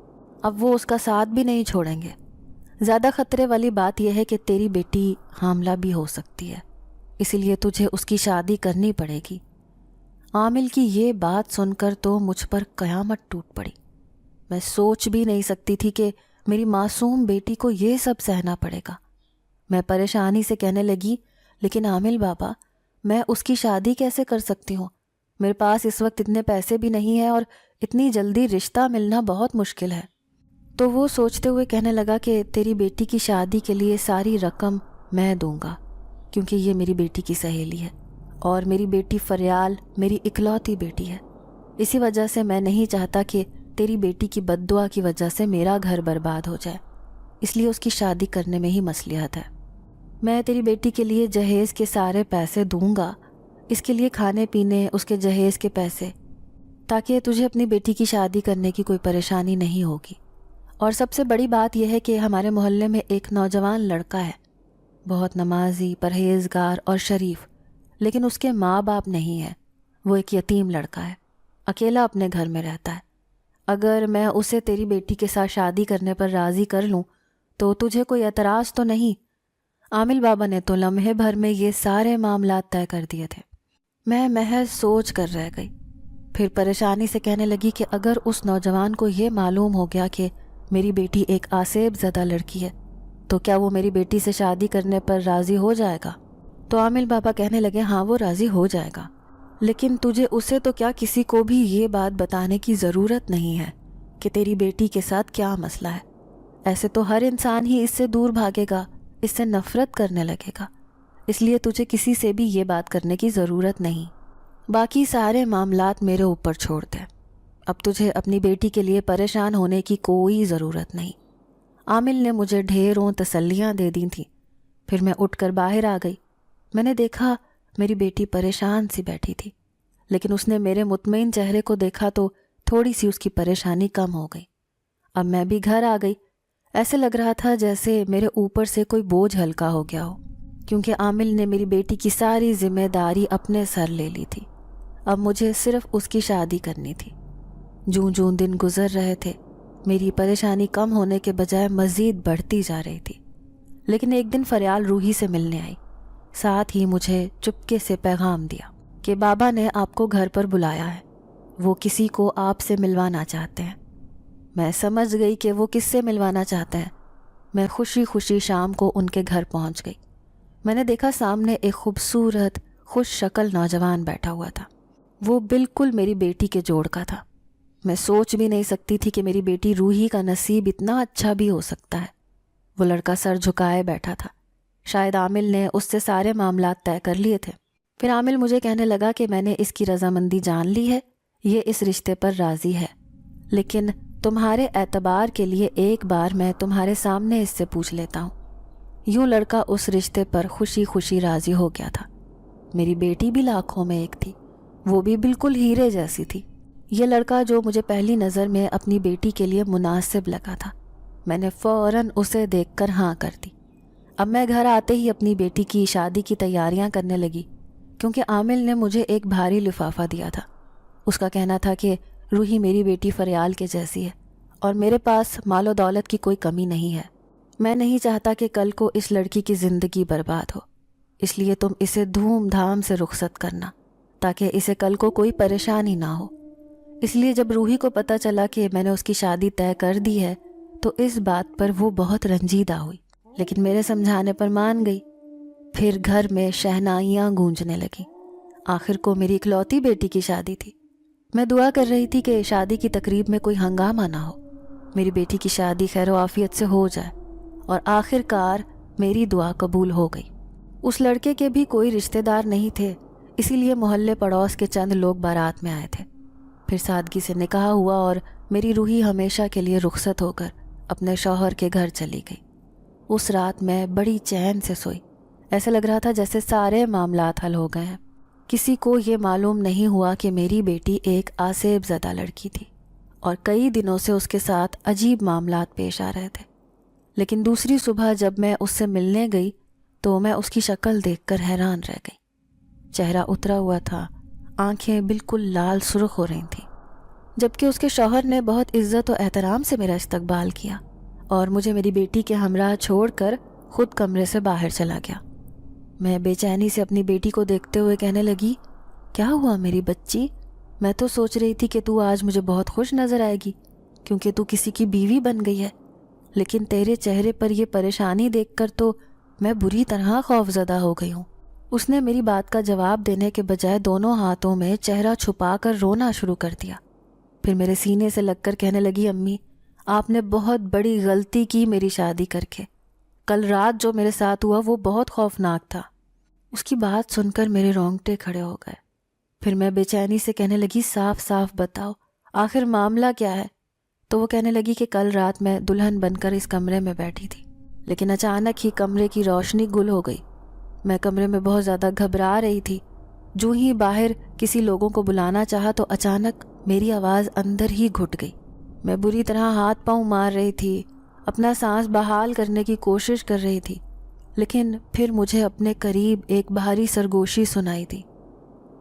اب وہ اس کا ساتھ بھی نہیں چھوڑیں گے۔ زیادہ خطرے والی بات یہ ہے کہ تیری بیٹی حاملہ بھی ہو سکتی ہے، اسی لیے تجھے اس کی شادی کرنی پڑے گی۔ عامل کی یہ بات سن کر تو مجھ پر قیامت ٹوٹ پڑی۔ میں سوچ بھی نہیں سکتی تھی کہ میری معصوم بیٹی کو یہ سب سہنا پڑے گا۔ میں پریشانی سے کہنے لگی، لیکن عامل بابا، میں اس کی شادی کیسے کر سکتی ہوں؟ میرے پاس اس وقت اتنے پیسے بھی نہیں ہیں اور اتنی جلدی رشتہ ملنا بہت مشکل ہے۔ تو وہ سوچتے ہوئے کہنے لگا کہ تیری بیٹی کی شادی کے لیے ساری رقم میں دوں گا، کیونکہ یہ میری بیٹی کی سہیلی ہے اور میری بیٹی فریال میری اکلوتی بیٹی ہے۔ اسی وجہ سے میں نہیں چاہتا کہ تیری بیٹی کی بد دعا کی وجہ سے میرا گھر برباد ہو جائے، اس لیے اس کی شادی کرنے میں ہی مصلحت ہے۔ میں تیری بیٹی کے لیے جہیز کے سارے پیسے دوں گا، اس کے لیے کھانے پینے، اس کے جہیز کے پیسے، تاکہ تجھے اپنی بیٹی کی شادی کرنے کی کوئی پریشانی نہیں ہوگی۔ اور سب سے بڑی بات یہ ہے کہ ہمارے محلے میں ایک نوجوان لڑکا ہے، بہت نمازی، پرہیزگار اور شریف، لیکن اس کے ماں باپ نہیں ہیں۔ وہ ایک یتیم لڑکا ہے، اکیلا اپنے گھر میں رہتا ہے۔ اگر میں اسے تیری بیٹی کے ساتھ شادی کرنے پر راضی کر لوں تو تجھے کوئی اعتراض تو نہیں؟ عامل بابا نے تو لمحے بھر میں یہ سارے معاملات طے کر دیے تھے۔ میں محض سوچ کر رہ گئی۔ پھر پریشانی سے کہنے لگی کہ اگر اس نوجوان کو یہ معلوم ہو گیا کہ میری بیٹی ایک آسیب زدہ لڑکی ہے تو کیا وہ میری بیٹی سے شادی کرنے پر راضی ہو جائے گا؟ تو عامل بابا کہنے لگے، ہاں وہ راضی ہو جائے گا، لیکن تجھے اسے تو کیا کسی کو بھی یہ بات بتانے کی ضرورت نہیں ہے کہ تیری بیٹی کے ساتھ کیا مسئلہ ہے۔ ایسے تو ہر انسان ہی اس سے دور بھاگے گا، اس سے نفرت کرنے لگے گا، اس لیے تجھے کسی سے بھی یہ بات کرنے کی ضرورت نہیں۔ باقی سارے معاملات میرے اوپر چھوڑ دے، اب تجھے اپنی بیٹی کے لیے پریشان ہونے کی کوئی ضرورت نہیں۔ عامل نے مجھے ڈھیروں تسلیاں دے دی تھیں۔ پھر میں اٹھ کر باہر آ گئی۔ میں نے دیکھا میری بیٹی پریشان سی بیٹھی تھی، لیکن اس نے میرے مطمئن چہرے کو دیکھا تو تھوڑی سی اس کی پریشانی کم ہو گئی۔ اب میں بھی گھر آ گئی۔ ایسے لگ رہا تھا جیسے میرے اوپر سے کوئی بوجھ ہلکا ہو گیا ہو، کیونکہ عامل نے میری بیٹی کی ساری ذمہ داری اپنے سر لے لی تھی۔ اب مجھے صرف اس کی شادی کرنی تھی۔ جوں جوں دن گزر رہے تھے میری پریشانی کم ہونے کے بجائے مزید بڑھتی جا رہی تھی۔ لیکن ایک دن فریال روحی سے ملنے آئی، ساتھ ہی مجھے چپکے سے پیغام دیا کہ بابا نے آپ کو گھر پر بلایا ہے، وہ کسی کو آپ سے ملوانا چاہتے ہیں۔ میں سمجھ گئی کہ وہ کس سے ملوانا چاہتے ہیں۔ میں خوشی خوشی شام کو ان کے گھر پہنچ گئی۔ میں نے دیکھا سامنے ایک خوبصورت خوش شکل نوجوان بیٹھا ہوا تھا۔ وہ بالکل میری بیٹی کے جوڑ کا تھا۔ میں سوچ بھی نہیں سکتی تھی کہ میری بیٹی روحی کا نصیب اتنا اچھا بھی ہو سکتا ہے۔ وہ لڑکا سر جھکائے بیٹھا تھا۔ شاید عامل نے اس سے سارے معاملات طے کر لیے تھے۔ پھر عامل مجھے کہنے لگا کہ میں نے اس کی رضامندی جان لی ہے، یہ اس رشتے پر راضی ہے، لیکن تمہارے اعتبار کے لیے ایک بار میں تمہارے سامنے اس سے پوچھ لیتا ہوں۔ یوں لڑکا اس رشتے پر خوشی خوشی راضی ہو گیا تھا۔ میری بیٹی بھی لاکھوں میں ایک تھی، وہ بھی بالکل ہیرے جیسی تھی۔ یہ لڑکا جو مجھے پہلی نظر میں اپنی بیٹی کے لیے مناسب لگا تھا، میں نے فوراً اسے دیکھ کر ہاں کر دی۔ اب میں گھر آتے ہی اپنی بیٹی کی شادی کی تیاریاں کرنے لگی، کیونکہ عامل نے مجھے ایک بھاری لفافہ دیا تھا۔ اس کا کہنا تھا کہ روحی میری بیٹی فریال کے جیسی ہے اور میرے پاس مال و دولت کی کوئی کمی نہیں ہے۔ میں نہیں چاہتا کہ کل کو اس لڑکی کی زندگی برباد ہو، اس لیے تم اسے دھوم دھام سے رخصت کرنا تاکہ اسے کل کو کوئی پریشانی نہ ہو۔ اس لیے جب روحی کو پتہ چلا کہ میں نے اس کی شادی طے کر دی ہے تو اس بات پر وہ بہت رنجیدہ ہوئی، لیکن میرے سمجھانے پر مان گئی۔ پھر گھر میں شہنائیاں گونجنے لگیں۔ آخر کو میری اکلوتی بیٹی کی شادی تھی۔ میں دعا کر رہی تھی کہ شادی کی تقریب میں کوئی ہنگامہ نہ ہو، میری بیٹی کی شادی خیر و عافیت سے ہو جائے، اور آخر کار میری دعا قبول ہو گئی۔ اس لڑکے کے بھی کوئی رشتہ دار نہیں تھے، اسی لیے محلے پڑوس کے چند لوگ بارات میں آئے تھے۔ پھر سادگی سے نکاح ہوا اور میری روحی ہمیشہ کے لیے رخصت ہو کر اپنے شوہر کے گھر چلی گئی۔ اس رات میں بڑی چین سے سوئی، ایسا لگ رہا تھا جیسے سارے معاملات حل ہو گئے ہیں۔ کسی کو یہ معلوم نہیں ہوا کہ میری بیٹی ایک آسیب زدہ لڑکی تھی اور کئی دنوں سے اس کے ساتھ عجیب معاملات پیش آ رہے تھے۔ لیکن دوسری صبح جب میں اس سے ملنے گئی تو میں اس کی شکل دیکھ کر حیران رہ گئی۔ چہرہ اترا ہوا تھا، آنکھیں بالکل لال سرخ ہو رہی تھیں، جبکہ اس کے شوہر نے بہت عزت و احترام سے میرا استقبال کیا اور مجھے میری بیٹی کے ہمراہ چھوڑ کر خود کمرے سے باہر چلا گیا۔ میں بے چینی سے اپنی بیٹی کو دیکھتے ہوئے کہنے لگی، کیا ہوا میری بچی؟ میں تو سوچ رہی تھی کہ تو آج مجھے بہت خوش نظر آئے گی کیونکہ تو کسی کی بیوی بن گئی ہے، لیکن تیرے چہرے پر یہ پریشانی دیکھ کر تو میں بری طرح خوفزدہ ہو گئی ہوں۔ اس نے میری بات کا جواب دینے کے بجائے دونوں ہاتھوں میں چہرہ چھپا کر رونا شروع کر دیا۔ پھر میرے سینے سے لگ کر کہنے لگی، امی آپ نے بہت بڑی غلطی کی میری شادی کر کے۔ کل رات جو میرے ساتھ ہوا وہ بہت خوفناک تھا۔ اس کی بات سن کر میرے رونگٹے کھڑے ہو گئے۔ پھر میں بے چینی سے کہنے لگی، صاف صاف بتاؤ آخر معاملہ کیا ہے؟ تو وہ کہنے لگی کہ کل رات میں دلہن بن کر اس کمرے میں بیٹھی تھی، لیکن اچانک ہی کمرے کی روشنی گل ہو گئی۔ میں کمرے میں بہت زیادہ گھبرا رہی تھی۔ جو ہی باہر کسی لوگوں کو بلانا چاہا تو اچانک میری آواز اندر ہی گھٹ گئی۔ میں بری طرح ہاتھ پاؤں مار رہی تھی، اپنا سانس بحال کرنے کی کوشش کر رہی تھی، لیکن پھر مجھے اپنے قریب ایک بھاری سرگوشی سنائی دی،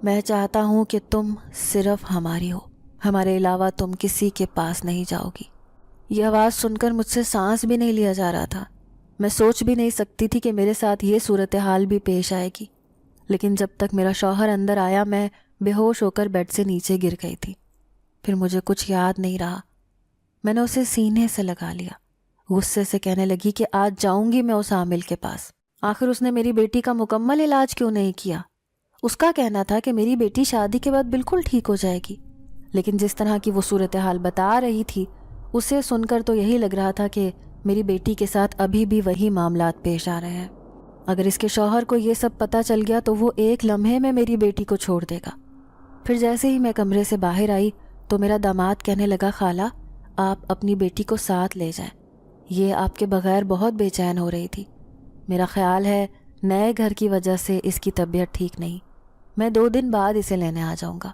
میں چاہتا ہوں کہ تم صرف ہماری ہو، ہمارے علاوہ تم کسی کے پاس نہیں جاؤ گی۔ یہ آواز سن کر مجھ سے سانس بھی نہیں لیا جا رہا تھا۔ میں سوچ بھی نہیں سکتی تھی کہ میرے ساتھ یہ صورتحال بھی پیش آئے گی، لیکن جب تک میرا شوہر اندر آیا میں بے ہوش ہو کر بیڈ سے نیچے گر گئی تھی۔ پھر مجھے کچھ یاد نہیں رہا۔ میں نے اسے سینے سے لگا لیا، غصے سے کہنے لگی کہ آج جاؤں گی میں اس عامل کے پاس۔ آخر اس نے میری بیٹی کا مکمل علاج کیوں نہیں کیا؟ اس کا کہنا تھا کہ میری بیٹی شادی کے بعد بالکل ٹھیک ہو جائے گی، لیکن جس طرح کی وہ صورتحال بتا رہی تھی اسے سن کر تو یہی لگ رہا تھا کہ میری بیٹی کے ساتھ ابھی بھی وہی معاملات پیش آ رہے ہیں۔ اگر اس کے شوہر کو یہ سب پتہ چل گیا تو وہ ایک لمحے میں میری بیٹی کو چھوڑ دے گا۔ پھر جیسے ہی میں کمرے سے باہر آئی تو میرا داماد کہنے لگا، خالہ آپ اپنی بیٹی کو ساتھ لے جائیں، یہ آپ کے بغیر بہت بے چین ہو رہی تھی، میرا خیال ہے نئے گھر کی وجہ سے اس کی طبیعت ٹھیک نہیں، میں 2 دن بعد اسے لینے آ جاؤں گا۔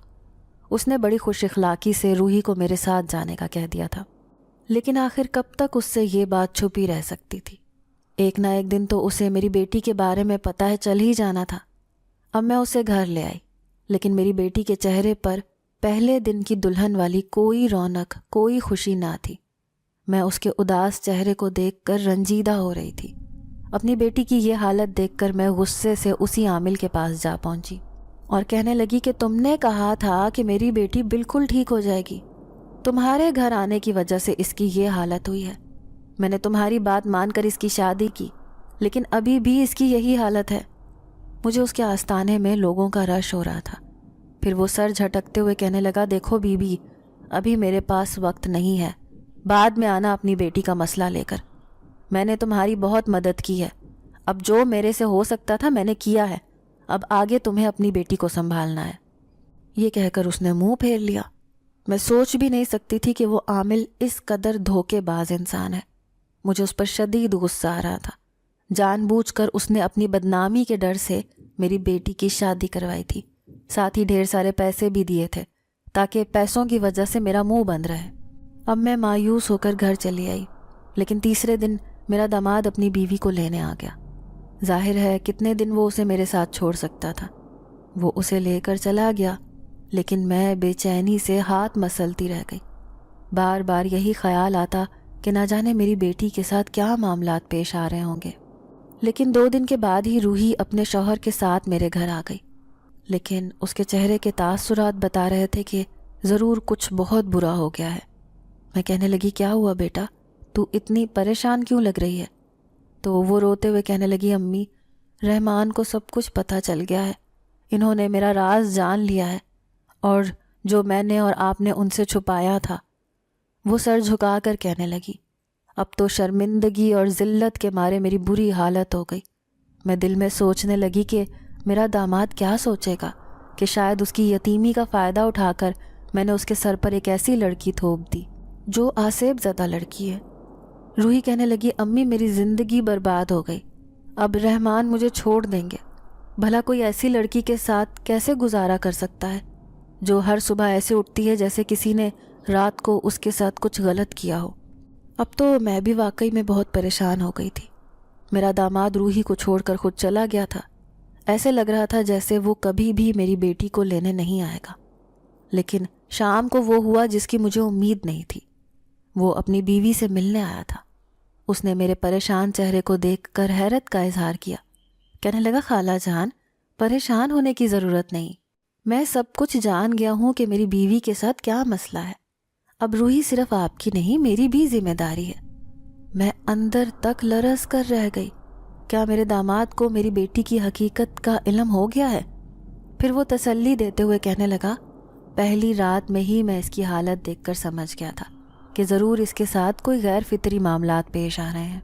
اس نے بڑی خوش اخلاقی سے روحی کو میرے ساتھ جانے کا کہہ دیا تھا، لیکن آخر کب تک اس سے یہ بات چھپی رہ سکتی تھی؟ ایک نہ ایک دن تو اسے میری بیٹی کے بارے میں پتہ ہے چل ہی جانا تھا۔ اب میں اسے گھر لے آئی، لیکن میری بیٹی کے چہرے پر پہلے دن کی دلہن والی کوئی رونق، کوئی خوشی نہ تھی۔ میں اس کے اداس چہرے کو دیکھ کر رنجیدہ ہو رہی تھی۔ اپنی بیٹی کی یہ حالت دیکھ کر میں غصے سے اسی عامل کے پاس جا پہنچی۔ اور کہنے لگی کہ تم نے کہا تھا کہ میری بیٹی بالکل ٹھیک ہو جائے گی، تمہارے گھر آنے کی وجہ سے اس کی یہ حالت ہوئی ہے۔ میں نے تمہاری بات مان کر اس کی شادی کی، لیکن ابھی بھی اس کی یہی حالت ہے۔ مجھے اس کے آستانے میں لوگوں کا رش ہو رہا تھا۔ پھر وہ سر جھٹکتے ہوئے کہنے لگا، دیکھو بی بی، ابھی میرے پاس وقت نہیں ہے، بعد میں آنا اپنی بیٹی کا مسئلہ لے کر۔ میں نے تمہاری بہت مدد کی ہے، اب جو میرے سے ہو سکتا تھا میں نے کیا ہے، اب آگے تمہیں اپنی بیٹی کو سنبھالنا ہے۔ یہ کہہ کر اس نے منہ پھیر لیا۔ میں سوچ بھی نہیں سکتی تھی کہ وہ عامل اس قدر دھوکے باز انسان ہے۔ مجھے اس پر شدید غصہ آ رہا تھا۔ جان بوجھ کر اس نے اپنی بدنامی کے ڈر سے میری بیٹی کی شادی کروائی تھی، ساتھ ہی ڈھیر سارے پیسے بھی دیے تھے تاکہ پیسوں کی وجہ سے میرا منہ بند رہے۔ اب میں مایوس ہو کر گھر چلی آئی، لیکن تیسرے دن میرا داماد اپنی بیوی کو لینے آ گیا۔ ظاہر ہے کتنے دن وہ اسے میرے ساتھ چھوڑ سکتا تھا۔ وہ اسے لے کر چلا گیا، لیکن میں بے چینی سے ہاتھ مسلتی رہ گئی۔ بار بار یہی خیال آتا کہ نہ جانے میری بیٹی کے ساتھ کیا معاملات پیش آ رہے ہوں گے۔ لیکن 2 دن کے بعد ہی روحی اپنے شوہر کے ساتھ میرے گھر آ گئی، لیکن اس کے چہرے کے تاثرات بتا رہے تھے کہ ضرور کچھ بہت برا ہو گیا ہے۔ میں کہنے لگی، کیا ہوا بیٹا، تو اتنی پریشان کیوں لگ رہی ہے؟ تو وہ روتے ہوئے کہنے لگی، امی، رحمان کو سب کچھ پتہ چل گیا ہے، انہوں نے میرا راز جان لیا ہے، اور جو میں نے اور آپ نے ان سے چھپایا تھا۔ وہ سر جھکا کر کہنے لگی، اب تو شرمندگی اور ذلت کے مارے میری بری حالت ہو گئی۔ میں دل میں سوچنے لگی کہ میرا داماد کیا سوچے گا کہ شاید اس کی یتیمی کا فائدہ اٹھا کر میں نے اس کے سر پر ایک ایسی لڑکی تھوپ دی جو آسیب زدہ لڑکی ہے۔ روحی کہنے لگی، امی، میری زندگی برباد ہو گئی، اب رحمان مجھے چھوڑ دیں گے۔ بھلا کوئی ایسی لڑکی کے ساتھ کیسے گزارا کر سکتا ہے جو ہر صبح ایسے اٹھتی ہے جیسے کسی نے رات کو اس کے ساتھ کچھ غلط کیا ہو۔ اب تو میں بھی واقعی میں بہت پریشان ہو گئی تھی۔ میرا داماد روحی کو چھوڑ کر خود چلا گیا تھا، ایسے لگ رہا تھا جیسے وہ کبھی بھی میری بیٹی کو لینے نہیں آئے گا۔ لیکن شام کو وہ ہوا جس کی مجھے امید نہیں تھی۔ وہ اپنی بیوی سے ملنے آیا تھا۔ اس نے میرے پریشان چہرے کو دیکھ کر حیرت کا اظہار کیا۔ کہنے لگا، خالہ جان، پریشان ہونے کی ضرورت نہیں، میں سب کچھ جان گیا ہوں کہ میری بیوی کے ساتھ کیا مسئلہ ہے۔ اب روحی صرف آپ کی نہیں، میری بھی ذمہ داری ہے۔ میں اندر تک لرز کر رہ گئی۔ کیا میرے داماد کو میری بیٹی کی حقیقت کا علم ہو گیا ہے؟ پھر وہ تسلی دیتے ہوئے کہنے لگا، پہلی رات میں ہی میں اس کی حالت دیکھ کر سمجھ گیا تھا کہ ضرور اس کے ساتھ کوئی غیر فطری معاملات پیش آ رہے ہیں،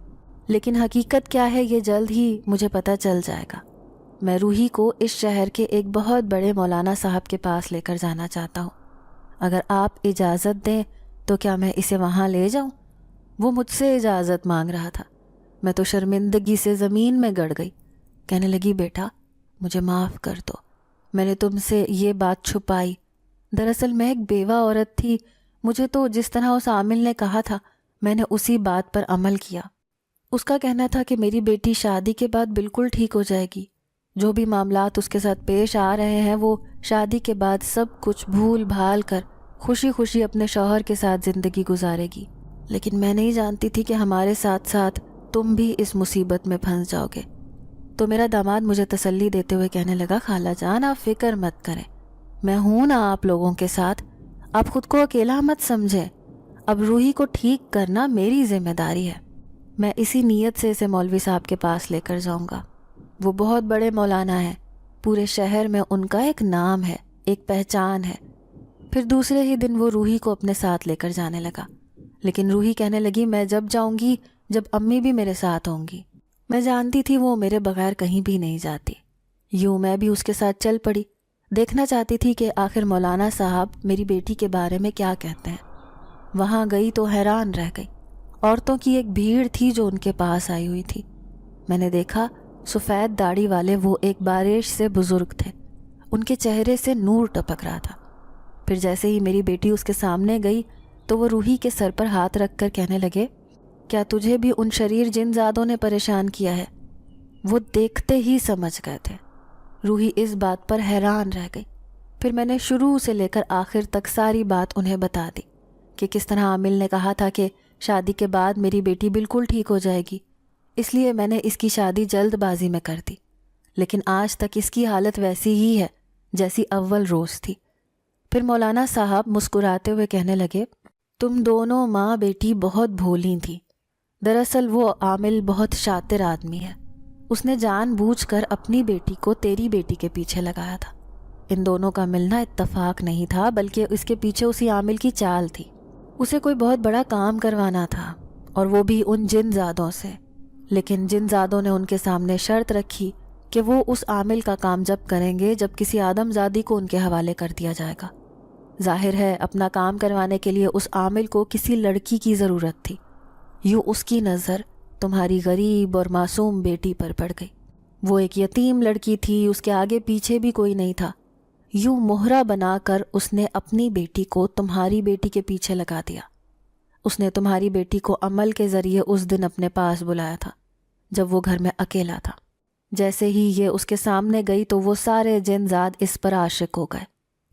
لیکن حقیقت کیا ہے یہ جلد ہی مجھے پتہ چل جائے گا۔ میں روحی کو اس شہر کے ایک بہت بڑے مولانا صاحب کے پاس لے کر جانا چاہتا ہوں۔ اگر آپ اجازت دیں تو کیا میں اسے وہاں لے جاؤں؟ وہ مجھ سے اجازت مانگ رہا تھا۔ میں تو شرمندگی سے زمین میں گڑ گئی۔ کہنے لگی، بیٹا، مجھے معاف کر دو، میں نے تم سے یہ بات چھپائی۔ دراصل میں ایک بیوہ عورت تھی، مجھے تو جس طرح اس عامل نے کہا تھا میں نے اسی بات پر عمل کیا۔ اس کا کہنا تھا کہ میری بیٹی شادی کے بعد بالکل ٹھیک ہو جائے گی، جو بھی معاملات اس کے ساتھ پیش آ رہے ہیں وہ شادی کے بعد سب کچھ بھول بھال کر خوشی خوشی اپنے شوہر کے ساتھ زندگی گزارے گی۔ لیکن میں نہیں جانتی تھی کہ ہمارے ساتھ ساتھ تم بھی اس مصیبت میں پھنس جاؤ گے۔ تو میرا داماد مجھے تسلی دیتے ہوئے کہنے لگا، خالہ جان، آپ فکر مت کریں، میں ہوں نا آپ لوگوں کے ساتھ، آپ خود کو اکیلا مت سمجھیں۔ اب روحی کو ٹھیک کرنا میری ذمہ داری ہے۔ میں اسی نیت سے اسے مولوی صاحب کے پاس لے کر جاؤں گا۔ وہ بہت بڑے مولانا ہیں، پورے شہر میں ان کا ایک نام ہے، ایک پہچان ہے۔ پھر دوسرے ہی دن وہ روحی کو اپنے ساتھ لے کر جانے لگا، لیکن روحی کہنے لگی، میں جب جاؤں گی جب امی بھی میرے ساتھ ہوں گی۔ میں جانتی تھی وہ میرے بغیر کہیں بھی نہیں جاتی، یوں میں بھی اس کے ساتھ چل پڑی۔ دیکھنا چاہتی تھی کہ آخر مولانا صاحب میری بیٹی کے بارے میں کیا کہتے ہیں۔ وہاں گئی تو حیران رہ گئی۔ عورتوں کی ایک بھیڑ تھی جو ان کے پاس آئی ہوئی تھی۔ میں نے دیکھا سفید داڑھی والے وہ ایک باریش سے بزرگ تھے، ان کے چہرے سے نور ٹپک رہا تھا۔ پھر جیسے ہی میری بیٹی اس کے سامنے گئی تو وہ روحی کے سر پر ہاتھ رکھ کر کہنے لگے، کیا تجھے بھی ان شریر جن زادوں نے پریشان کیا ہے؟ وہ دیکھتے ہی سمجھ گئے تھے۔ روحی اس بات پر حیران رہ گئی۔ پھر میں نے شروع سے لے کر آخر تک ساری بات انہیں بتا دی کہ کس طرح عامل نے کہا تھا کہ شادی کے بعد میری بیٹی بالکل ٹھیک ہو جائے گی، اس لیے میں نے اس کی شادی جلد بازی میں کر دی، لیکن آج تک اس کی حالت ویسی ہی ہے جیسی اول روز تھی۔ پھر مولانا صاحب مسکراتے ہوئے کہنے لگے، تم دونوں ماں بیٹی بہت بھولی تھی۔ دراصل وہ عامل بہت شاطر آدمی ہے، اس نے جان بوجھ کر اپنی بیٹی کو تیری بیٹی کے پیچھے لگایا تھا۔ ان دونوں کا ملنا اتفاق نہیں تھا، بلکہ اس کے پیچھے اسی عامل کی چال تھی۔ اسے کوئی بہت بڑا کام کروانا تھا، اور وہ بھی ان جن زادوں سے۔ لیکن جن زادوں نے ان کے سامنے شرط رکھی کہ وہ اس عامل کا کام جب کریں گے جب کسی آدم زادی کو ان کے حوالے کر دیا جائے گا۔ ظاہر ہے اپنا کام کروانے کے لیے اس عامل کو کسی لڑکی کی ضرورت تھی۔ یوں اس کی نظر تمہاری غریب اور معصوم بیٹی پر پڑ گئی۔ وہ ایک یتیم لڑکی تھی، اس کے آگے پیچھے بھی کوئی نہیں تھا۔ یوں مہرہ بنا کر اس نے اپنی بیٹی کو تمہاری بیٹی کے پیچھے لگا دیا۔ اس نے تمہاری بیٹی کو عمل کے ذریعے اس دن اپنے پاس بلایا تھا جب وہ گھر میں اکیلا تھا۔ جیسے ہی یہ اس کے سامنے گئی تو وہ سارے جن زاد اس پر عاشق ہو گئے،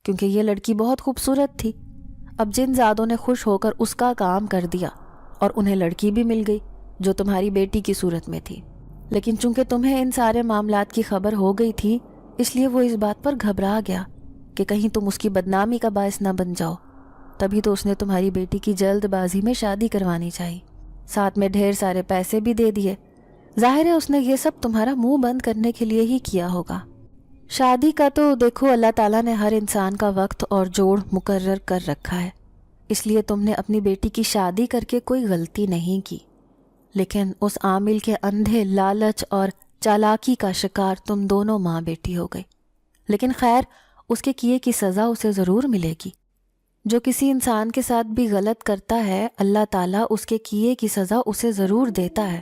کیونکہ یہ لڑکی بہت خوبصورت تھی۔ اب جن زادوں نے خوش ہو کر اس کا کام کر دیا اور انہیں لڑکی بھی مل گئی جو تمہاری بیٹی کی صورت میں تھی۔ لیکن چونکہ تمہیں ان سارے معاملات کی خبر ہو گئی تھی، اس لیے وہ اس بات پر گھبرا گیا کہ کہیں تم اس کی بدنامی کا باعث نہ بن جاؤ۔ تبھی تو اس نے تمہاری بیٹی کی جلد بازی میں شادی کروانی چاہی، ساتھ میں ڈھیر سارے پیسے بھی دے دیے۔ ظاہر ہے اس نے یہ سب تمہارا منہ بند کرنے کے لیے ہی کیا ہوگا۔ شادی کا تو دیکھو اللہ تعالیٰ نے ہر انسان کا وقت اور جوڑ مقرر کر رکھا ہے، اس لیے تم نے اپنی بیٹی کی شادی کر کے کوئی غلطی نہیں کی۔ لیکن اس عامل کے اندھے لالچ اور چالاکی کا شکار تم دونوں ماں بیٹی ہو گئی۔ لیکن خیر، اس کے کیے کی سزا اسے ضرور ملے گی۔ جو کسی انسان کے ساتھ بھی غلط کرتا ہے، اللہ تعالیٰ اس کے کیے کی سزا اسے ضرور دیتا ہے۔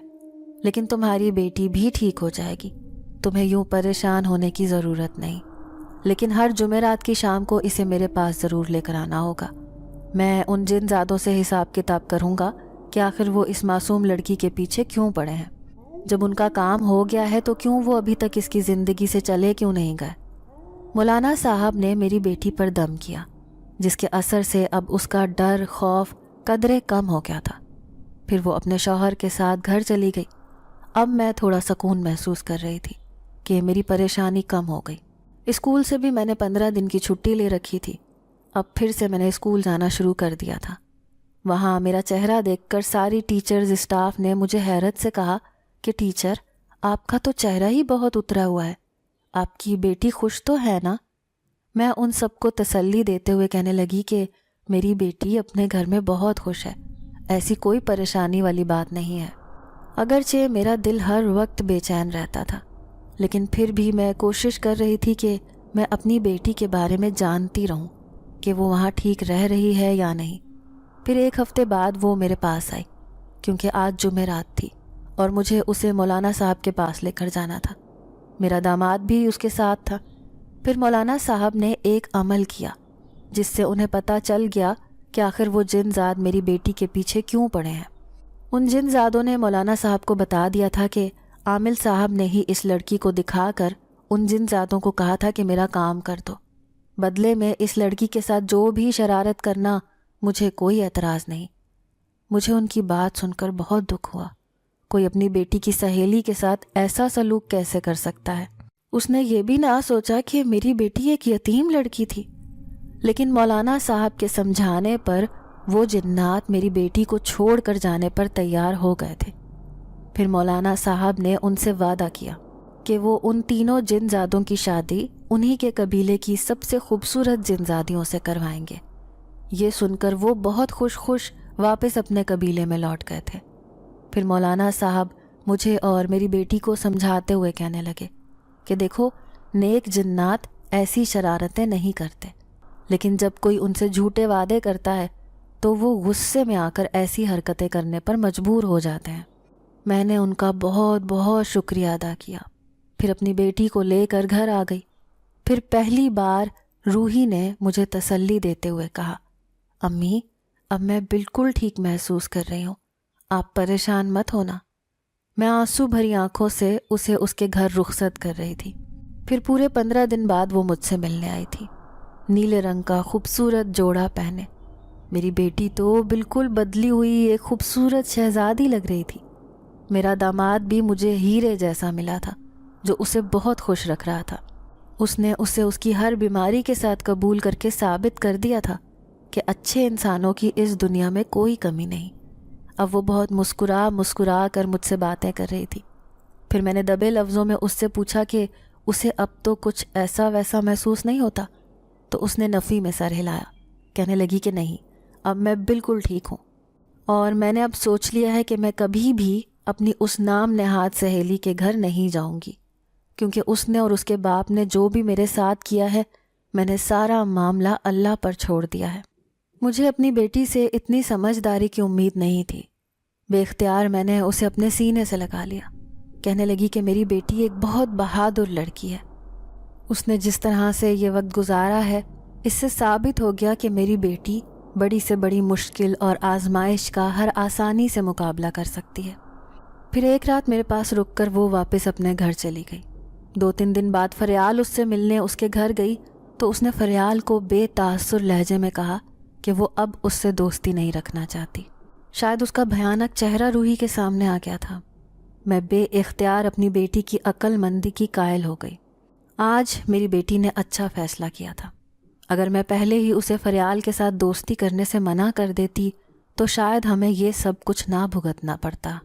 لیکن تمہاری بیٹی بھی ٹھیک ہو جائے گی، تمہیں یوں پریشان ہونے کی ضرورت نہیں۔ لیکن ہر جمعرات کی شام کو اسے میرے پاس ضرور لے کر آنا ہوگا۔ میں ان جن زادوں سے حساب کتاب کروں گا کہ آخر وہ اس معصوم لڑکی کے پیچھے کیوں پڑے ہیں۔ جب ان کا کام ہو گیا ہے تو کیوں وہ ابھی تک اس کی زندگی سے چلے کیوں نہیں گئے؟ مولانا صاحب نے میری بیٹی پر دم کیا، جس کے اثر سے اب اس کا ڈر خوف قدرے کم ہو گیا تھا۔ پھر وہ اپنے شوہر کے ساتھ گھر چلی گئی۔ اب میں تھوڑا سکون محسوس کر رہی تھی کہ میری پریشانی کم ہو گئی۔ اسکول سے بھی میں نے 15 دن کی چھٹی لے رکھی تھی۔ اب پھر سے میں نے اسکول جانا شروع کر دیا تھا۔ وہاں میرا چہرہ دیکھ کر ساری ٹیچرز اسٹاف نے مجھے حیرت سے کہا کہ ٹیچر، آپ کا تو چہرہ ہی بہت اترا ہوا ہے، آپ کی بیٹی خوش تو ہے نا؟ میں ان سب کو تسلی دیتے ہوئے کہنے لگی کہ میری بیٹی اپنے گھر میں بہت خوش ہے، ایسی کوئی پریشانی والی بات نہیں ہے۔ اگرچہ میرا دل ہر وقت بے چین رہتا تھا، لیکن پھر بھی میں کوشش کر رہی تھی کہ میں اپنی بیٹی کے بارے میں جانتی رہوں کہ وہ وہاں ٹھیک رہ رہی ہے یا نہیں۔ پھر ایک ہفتے بعد وہ میرے پاس آئی، کیونکہ آج جمعرات تھی اور مجھے اسے مولانا صاحب کے پاس لے کر جانا تھا۔ میرا داماد بھی اس کے ساتھ تھا۔ پھر مولانا صاحب نے ایک عمل کیا جس سے انہیں پتہ چل گیا کہ آخر وہ جن زاد میری بیٹی کے پیچھے کیوں پڑے ہیں۔ ان جن زادوں نے مولانا صاحب کو بتا دیا تھا کہ عامل صاحب نے ہی اس لڑکی کو دکھا کر ان جن زادوں کو کہا تھا کہ میرا کام کر دو، بدلے میں اس لڑکی کے ساتھ جو بھی شرارت کرنا مجھے کوئی اعتراض نہیں۔ مجھے ان کی بات سن کر بہت دکھ ہوا۔ کوئی اپنی بیٹی کی سہیلی کے ساتھ ایسا سلوک کیسے کر سکتا ہے؟ اس نے یہ بھی نہ سوچا کہ میری بیٹی ایک یتیم لڑکی تھی۔ لیکن مولانا صاحب کے سمجھانے پر وہ جنات میری بیٹی کو چھوڑ کر جانے پر تیار ہو گئے تھے۔ پھر مولانا صاحب نے ان سے وعدہ کیا کہ وہ ان تینوں جن زادوں کی شادی انہی کے قبیلے کی سب سے خوبصورت جن زادیوں سے کروائیں گے۔ یہ سن کر وہ بہت خوش واپس اپنے قبیلے میں لوٹ گئے تھے۔ پھر مولانا صاحب مجھے اور میری بیٹی کو سمجھاتے ہوئے کہنے لگے کہ دیکھو، نیک جنات ایسی شرارتیں نہیں کرتے، لیکن جب کوئی ان سے جھوٹے وعدے کرتا ہے تو وہ غصے میں آ کر ایسی حرکتیں کرنے پر مجبور ہو جاتے ہیں۔ میں نے ان کا بہت شکریہ ادا کیا، پھر اپنی بیٹی کو لے کر گھر آ گئی۔ پھر پہلی بار روحی نے مجھے تسلی دیتے ہوئے کہا، امی، اب میں بالکل ٹھیک محسوس کر رہی ہوں، آپ پریشان مت ہونا۔ میں آنسو بھری آنکھوں سے اسے اس کے گھر رخصت کر رہی تھی۔ پھر پورے 15 دن بعد وہ مجھ سے ملنے آئی تھی، نیلے رنگ کا خوبصورت جوڑا پہنے۔ میری بیٹی تو بالکل بدلی ہوئی ایک خوبصورت شہزادی لگ رہی تھی۔ میرا داماد بھی مجھے ہیرے جیسا ملا تھا جو اسے بہت خوش رکھ رہا تھا۔ اس نے اسے اس کی ہر بیماری کے ساتھ قبول کر کے ثابت کر دیا تھا کہ اچھے انسانوں کی اس دنیا میں کوئی کمی نہیں۔ اب وہ بہت مسکرا کر مجھ سے باتیں کر رہی تھی۔ پھر میں نے دبے لفظوں میں اس سے پوچھا کہ اسے اب تو کچھ ایسا ویسا محسوس نہیں ہوتا، تو اس نے نفی میں سر ہلایا، کہنے لگی کہ نہیں، اب میں بالکل ٹھیک ہوں، اور میں نے اب سوچ لیا ہے کہ میں کبھی بھی اپنی اس نام نہاد سہیلی کے گھر نہیں جاؤں گی، کیونکہ اس نے اور اس کے باپ نے جو بھی میرے ساتھ کیا ہے، میں نے سارا معاملہ اللہ پر چھوڑ دیا ہے۔ مجھے اپنی بیٹی سے اتنی سمجھداری کی امید نہیں تھی۔ بے اختیار میں نے اسے اپنے سینے سے لگا لیا، کہنے لگی کہ میری بیٹی ایک بہت بہادر لڑکی ہے۔ اس نے جس طرح سے یہ وقت گزارا ہے، اس سے ثابت ہو گیا کہ میری بیٹی بڑی سے بڑی مشکل اور آزمائش کا ہر آسانی سے مقابلہ کر سکتی ہے۔ پھر ایک رات میرے پاس رک کر وہ واپس اپنے گھر چلی گئی۔ 2-3 دن بعد فریال اس سے ملنے اس کے گھر گئی تو اس نے فریال کو بے تاثر لہجے میں کہا کہ وہ اب اس سے دوستی نہیں رکھنا چاہتی۔ شاید اس کا بھیانک چہرہ روحی کے سامنے آ گیا تھا۔ میں بے اختیار اپنی بیٹی کی عقل مندی کی قائل ہو گئی۔ آج میری بیٹی نے اچھا فیصلہ کیا تھا۔ اگر میں پہلے ہی اسے فریال کے ساتھ دوستی کرنے سے منع کر دیتی تو شاید ہمیں یہ سب کچھ نہ بھگتنا پڑتا۔